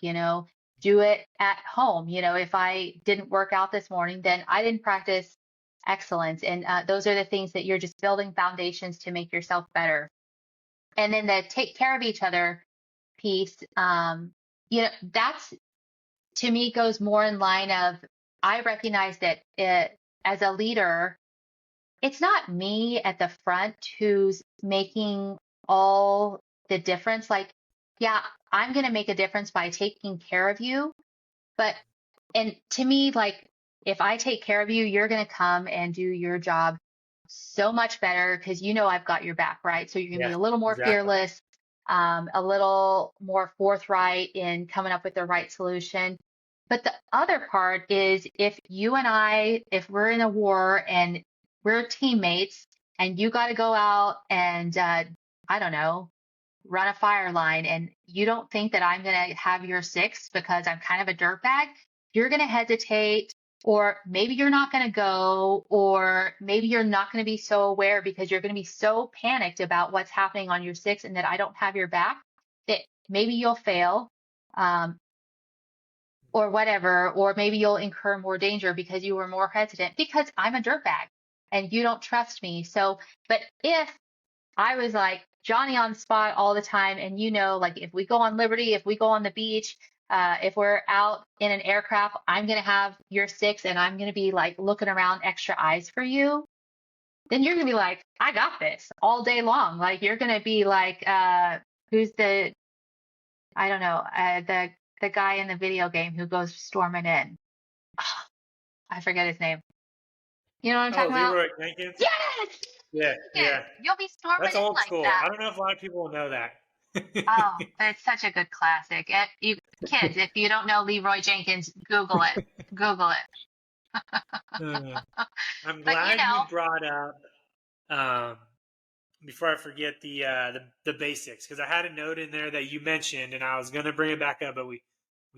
do it at home. If I didn't work out this morning, then I didn't practice excellence. And those are the things that you're just building foundations to make yourself better. And then the take care of each other piece, that's to me goes more in line of I recognize that as a leader, it's not me at the front who's making all the difference. Like, yeah, I'm going to make a difference by taking care of you. But, and to me, like, if I take care of you, you're going to come and do your job so much better because I've got your back, right? So you're going to be Yeah, a little more exactly. fearless, a little more forthright in coming up with the right solution. But the other part is if you and I, if we're in a war and we're teammates and you got to go out and, I don't know, run a fire line and you don't think that I'm going to have your six because I'm kind of a dirtbag, you're going to hesitate, or maybe you're not going to go, or maybe you're not going to be so aware because you're going to be so panicked about what's happening on your six and that I don't have your back that maybe you'll fail. Um, or whatever, or maybe you'll incur more danger because you were more hesitant because I'm a dirtbag and you don't trust me. So, but if I was like Johnny on spot all the time. And like if we go on Liberty, if we go on the beach, if we're out in an aircraft, I'm going to have your six and I'm going to be like looking around extra eyes for you. Then you're going to be like, I got this all day long. Like you're going to be like, who's I don't know, the guy in the video game who goes storming in. I forget his name. You know what I'm Oh, talking about? Leroy Jenkins. Yes! Yeah, Yes! yeah. You'll be storming That's in old like school. that. I don't know if a lot of people will know that. Oh, it's such a good classic. You kids, if you don't know Leroy Jenkins, Google it. Google it. Uh, I'm But glad you brought up um, before I forget the basics, because I had a note in there that you mentioned, and I was going to bring it back up, but we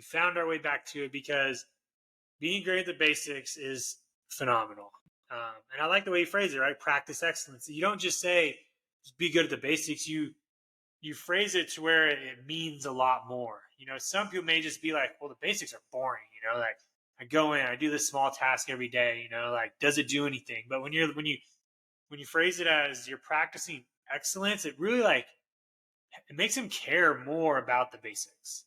found our way back to it because being great at the basics is phenomenal. And I like the way you phrase it, right? Practice excellence. You don't just say just be good at the basics. You phrase it to where it means a lot more. Some people may just be like, well, the basics are boring. Like I go in, I do this small task every day. Like does it do anything? But when you phrase it as you're practicing excellence, it really it makes them care more about the basics.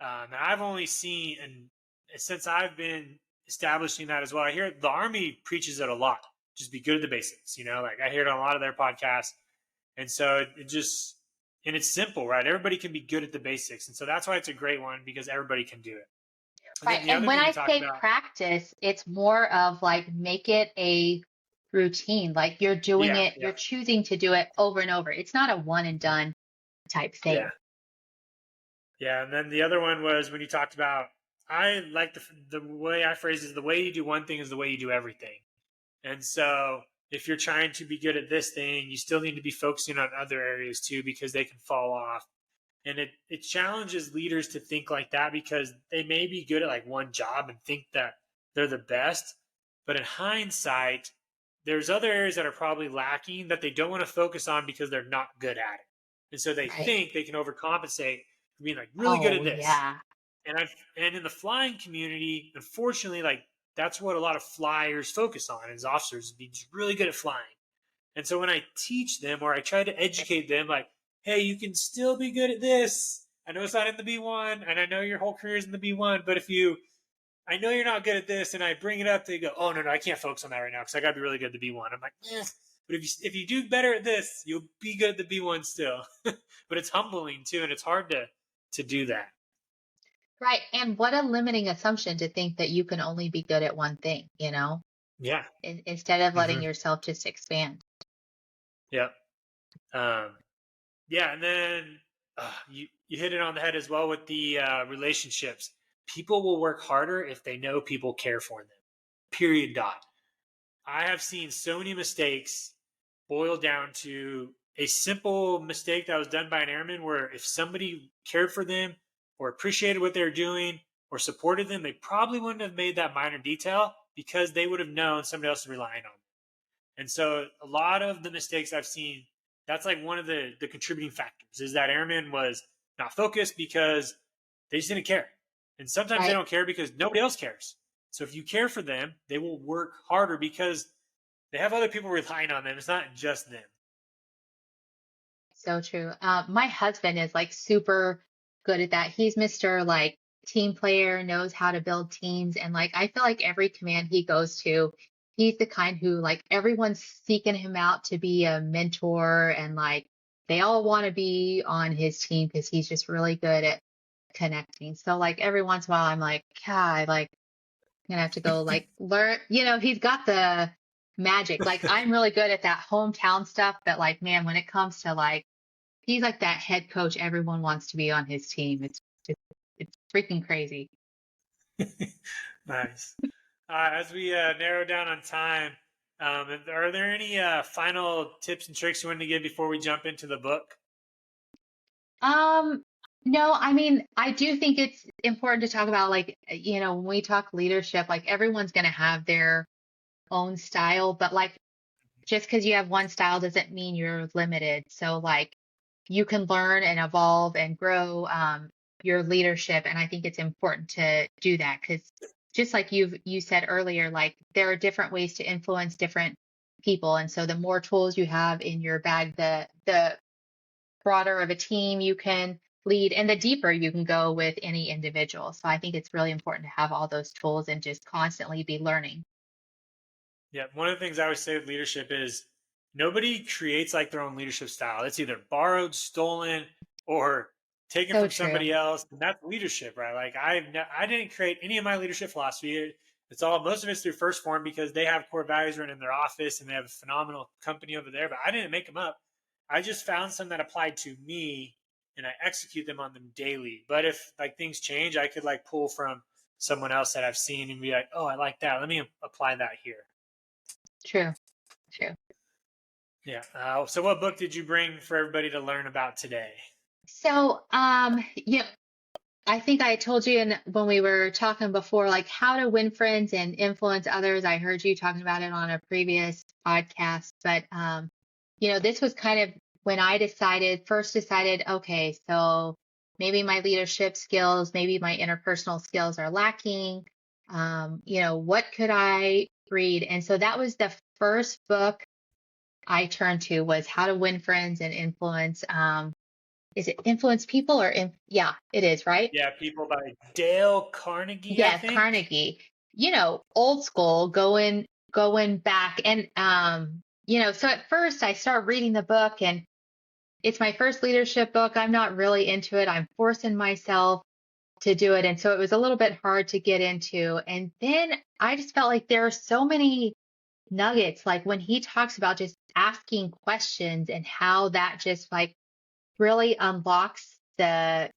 And I've only seen, and since I've been establishing that as well, I hear the Army preaches it a lot. Just be good at the basics. Like I hear it on a lot of their podcasts. And so and it's simple, right? Everybody can be good at the basics. And so that's why it's a great one, because everybody can do it. And right. then the And other when thing you I talked say about, practice, it's more of like make it a routine. Like you're doing yeah, it, yeah, you're choosing to do it over and over. It's not a one and done type yeah, thing. yeah. And then the other one was when you talked about, I like the way I phrase it is the way you do one thing is the way you do everything. And so if you're trying to be good at this thing, you still need to be focusing on other areas too, because they can fall off. And it challenges leaders to think like that, because they may be good at like one job and think that they're the best. But in hindsight, there's other areas that are probably lacking that they don't want to focus on because they're not good at it. And so they Right. think they can overcompensate for being like really good at Oh, this. yeah. And in the flying community, unfortunately, like that's what a lot of flyers focus on as officers, being really good at flying. And so when I teach them or I try to educate them, like, hey, you can still be good at this. I know it's not in the B1, and I know your whole career is in the B1, but I know you're not good at this, and I bring it up, they go, oh, no, I can't focus on that right now because I got to be really good at the B1. I'm like, but if you do better at this, you'll be good at the B1 still. But it's humbling too, and it's hard to do that. Right. And what a limiting assumption to think that you can only be good at one thing, Yeah. instead of letting Mm-hmm. yourself just expand. Yep. Um, yeah, and then you hit it on the head as well with the relationships. People will work harder if they know people care for them. Period. Dot. I have seen so many mistakes boil down to a simple mistake that was done by an airman, where if somebody cared for them or appreciated what they were doing or supported them, they probably wouldn't have made that minor detail because they would have known somebody else is relying on them. And so a lot of the mistakes I've seen, that's like one of the contributing factors, is that airman was not focused because they just didn't care. And sometimes they Right. don't care because nobody else cares. So if you care for them, they will work harder because they have other people relying on them. It's not just them. So true. My husband is like super good at that. He's Mr. like team player, knows how to build teams. And like, I feel like every command he goes to, he's the kind who like everyone's seeking him out to be a mentor and like they all want to be on his team because he's just really good at connecting. So like every once in a while, I'm like, God, like I'm gonna have to go like learn, he's got the magic. Like I'm really good at that hometown stuff, but like, man, when it comes to like, he's like that head coach everyone wants to be on his team. It's freaking crazy. Nice. As we narrow down on time, are there any final tips and tricks you wanted to give before we jump into the book? Um, no, I mean, I do think it's important to talk about like, when we talk leadership, like everyone's gonna have their own style, but like just because you have one style doesn't mean you're limited. So like you can learn and evolve and grow your leadership. And I think it's important to do that because just like you said earlier, like there are different ways to influence different people. And so the more tools you have in your bag, the broader of a team you can lead and the deeper you can go with any individual. So I think it's really important to have all those tools and just constantly be learning. Yeah, one of the things I always say with leadership is nobody creates like their own leadership style. It's either borrowed, stolen, or taken So from true. somebody else. And that's leadership, right? Like I didn't create any of my leadership philosophy. It's all most of it's through First Form because they have core values written in their office and they have a phenomenal company over there. But I didn't make them up. I just found some that applied to me and I execute them on them daily. But if like things change, I could like pull from someone else that I've seen and be like, oh, I like that. Let me apply that here. True. True. Yeah. So what book did you bring for everybody to learn about today? So, yeah, I think I told you when we were talking before, like how to win friends and influence others. I heard you talking about it on a previous podcast, but this was kind of when I first decided, okay, so maybe my leadership skills, maybe my interpersonal skills are lacking. What could I read? And so that was the first book I turned to was How to Win Friends and Influence. Is it Influence People yeah, it is, right? Yeah, People by Dale Carnegie, I Yes, think. Carnegie. Old school, going back, and so at first I start reading the book, and it's my first leadership book. I'm not really into it. I'm forcing myself to do it, and so it was a little bit hard to get into. And then I just felt like there are so many nuggets, like when he talks about just asking questions and how that just like really unlocks the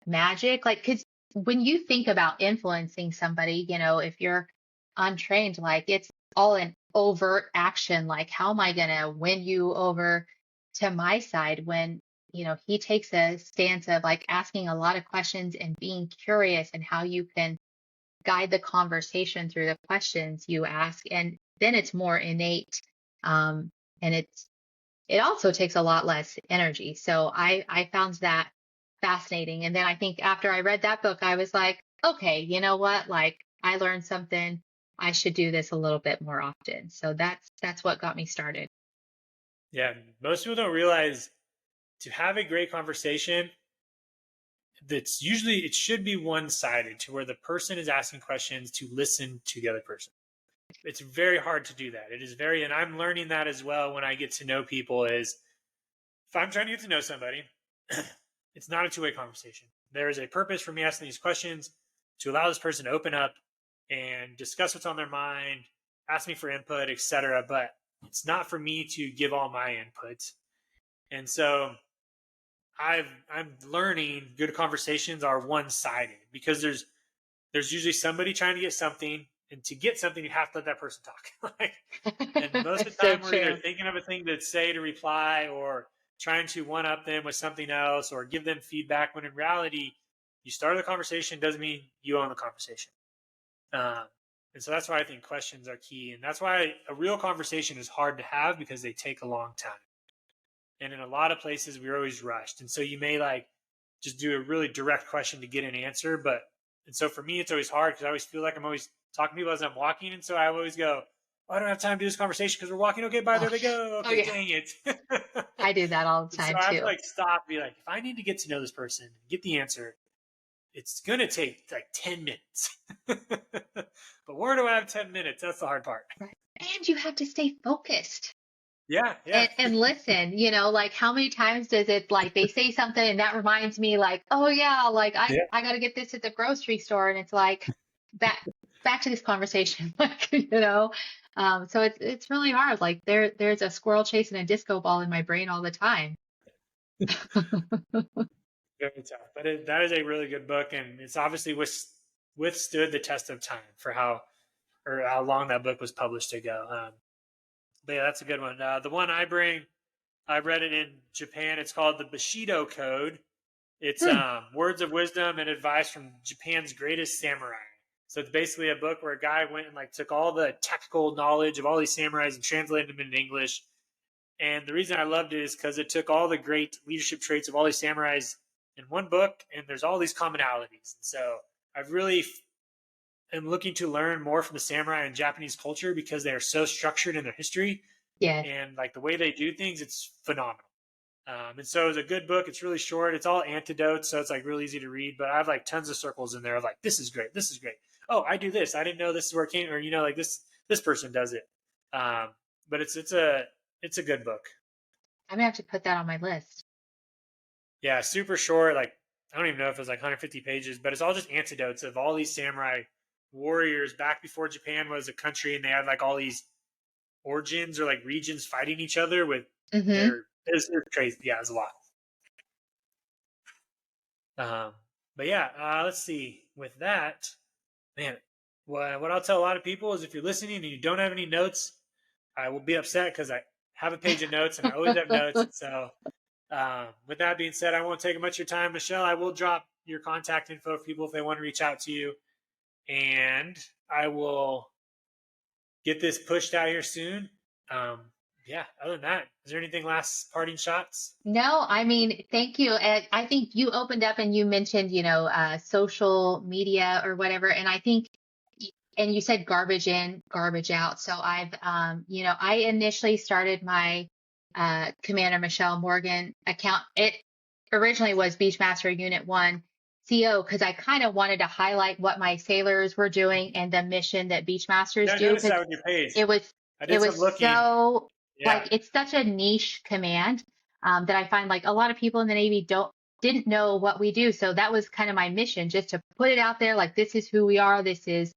magic. Like, because when you think about influencing somebody, if you're untrained, like it's all an overt action. Like, how am I going to win you over to my side when, he takes a stance of like asking a lot of questions and being curious and how you can guide the conversation through the questions you ask. And then it's more innate. And it also takes a lot less energy. So I found that fascinating. And then I think after I read that book, I was like, okay, you know what? Like I learned something. I should do this a little bit more often. So that's what got me started. Yeah, most people don't realize to have a great conversation, that's usually it should be one-sided to where the person is asking questions to listen to the other person. It's very hard to do that. It is very, and I'm learning that as well when I get to know people is if I'm trying to get to know somebody, it's not a two-way conversation. There is a purpose for me asking these questions to allow this person to open up and discuss what's on their mind, ask me for input, etc. But it's not for me to give all my input. And so I'm learning good conversations are one-sided because there's usually somebody trying to get something, and to get something you have to let that person talk. And most of the So time we're either true. thinking of a thing to say to reply or trying to one up them with something else or give them feedback when in reality you started the conversation doesn't mean you own the conversation. um, and so that's why I think questions are key, and that's why a real conversation is hard to have because they take a long time, and in a lot of places we're always rushed, and so you may like just do a really direct question to get an answer. But and so for me it's always hard because I always feel like I'm always talking to people as I'm walking, and so I always go, oh, I don't have time to do this conversation because we're walking. Okay, bye, Oh, there they go. oh Okay, yeah. dang it. I do that all the And so time I have to too. like stop and be like, if I need to get to know this person and get the answer, it's gonna take like 10 minutes. But where do I have 10 minutes? That's the hard part. Right. And you have to stay focused. Yeah, yeah. And listen, like how many times does it like they say something and that reminds me like, oh yeah, like Yeah. I got to get this at the grocery store, and it's like back to this conversation, like so it's really hard. Like there's a squirrel chasing a disco ball in my brain all the time. Very tough. But that is a really good book, and it's obviously withstood the test of time for how long that book was published ago. But yeah, that's a good one. The one I bring, I read it in Japan. It's called the Bushido Code. It's Hmm. words of wisdom and advice from Japan's greatest samurai. So it's basically a book where a guy went and like took all the tactical knowledge of all these samurais and translated them into English. And the reason I loved it is because it took all the great leadership traits of all these samurais in one book, and there's all these commonalities. And so I've really am looking to learn more from the samurai and Japanese culture because they are so structured in their history Yes. and like the way they do things. It's phenomenal. And so it's a good book. It's really short. It's all antidotes, so it's like really easy to read. But I have like tons of circles in there of like, this is great. This is great. Oh, I do this. I didn't know this is where it came, or like this person does it. Um, but it's a good book. I'm gonna have to put that on my list. Yeah, super short. Like I don't even know if it was like 150 pages, but it's all just antidotes of all these samurai warriors back before Japan was a country, and they had like all these origins or like regions fighting each other with Hmm. their. It was crazy. Yeah, it was a lot. Um, but yeah, let's see. With that, man, what I'll tell a lot of people is if you're listening and you don't have any notes, I will be upset because I have a page of notes and I always have notes. So, with that being said, I won't take much of your time, Michelle. I will drop your contact info for people if they want to reach out to you, and I will get this pushed out here soon. Um, yeah. Other than that, is there anything last parting shots? No, I mean, thank you. And I think you opened up and you mentioned, social media or whatever. And I think, and you said garbage in, garbage out. So I initially started my Commander Michelle Morgan account. It originally was Beachmaster Unit 1 CO because I kind of wanted to highlight what my sailors were doing and the mission that Yeah, Beachmasters I do noticed that because with your page. it was I it did was some looking. so Yeah. like it's such a niche command that I find like a lot of people in the Navy didn't know what we do. So that was kind of my mission, just to put it out there, like this is who we are, this is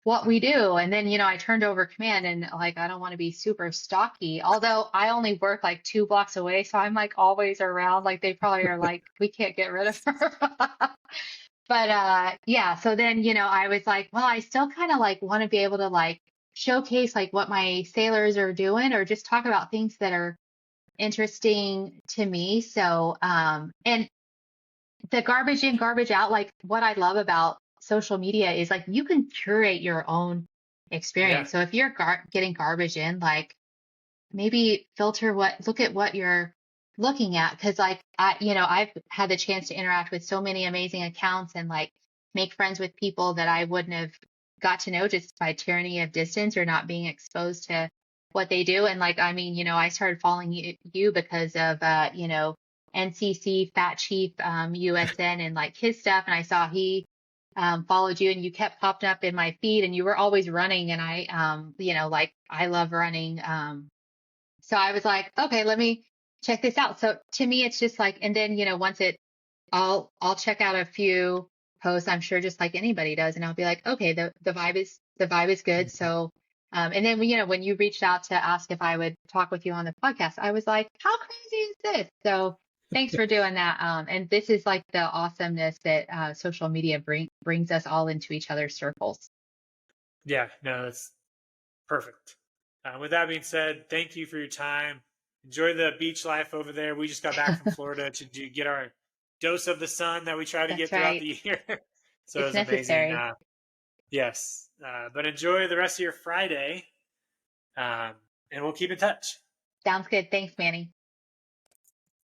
what we do. And then, I turned over command and like I don't want to be super stocky, although I only work like 2 blocks away, so I'm like always around. Like they probably are like, we can't get rid of her. But yeah, so then, I was like, well, I still kind of like want to be able to like showcase like what my sailors are doing or just talk about things that are interesting to me. So, and the garbage in, garbage out, like what I love about social media is like you can curate your own Yeah. experience. So if you're getting garbage in, like maybe look at what you're looking at. Cause like I've had the chance to interact with so many amazing accounts and like make friends with people that I wouldn't have got to know just by tyranny of distance or not being exposed to what they do. And like, I mean, I started following you because of, NCC Fat Chief, USN and like his stuff. And I saw he, followed you and you kept popping up in my feed and you were always running. And I, like I love running. So I was like, okay, let me check this out. So to me, it's just like, and then, once I'll check out a few posts, I'm sure just like anybody does. And I'll be like, okay, the vibe is good. So, and then, when you reached out to ask if I would talk with you on the podcast, I was like, how crazy is this? So thanks for doing that. And this is like the awesomeness that social media brings us all into each other's circles. Yeah. No, that's perfect. With that being said, thank you for your time. Enjoy the beach life over there. We just got back from Florida to get our dose of the sun that we try to That's get throughout right. the year. So it It's was amazing. necessary. Yes. But enjoy the rest of your Friday. Um, and we'll keep in touch. Sounds good. Thanks, Manny.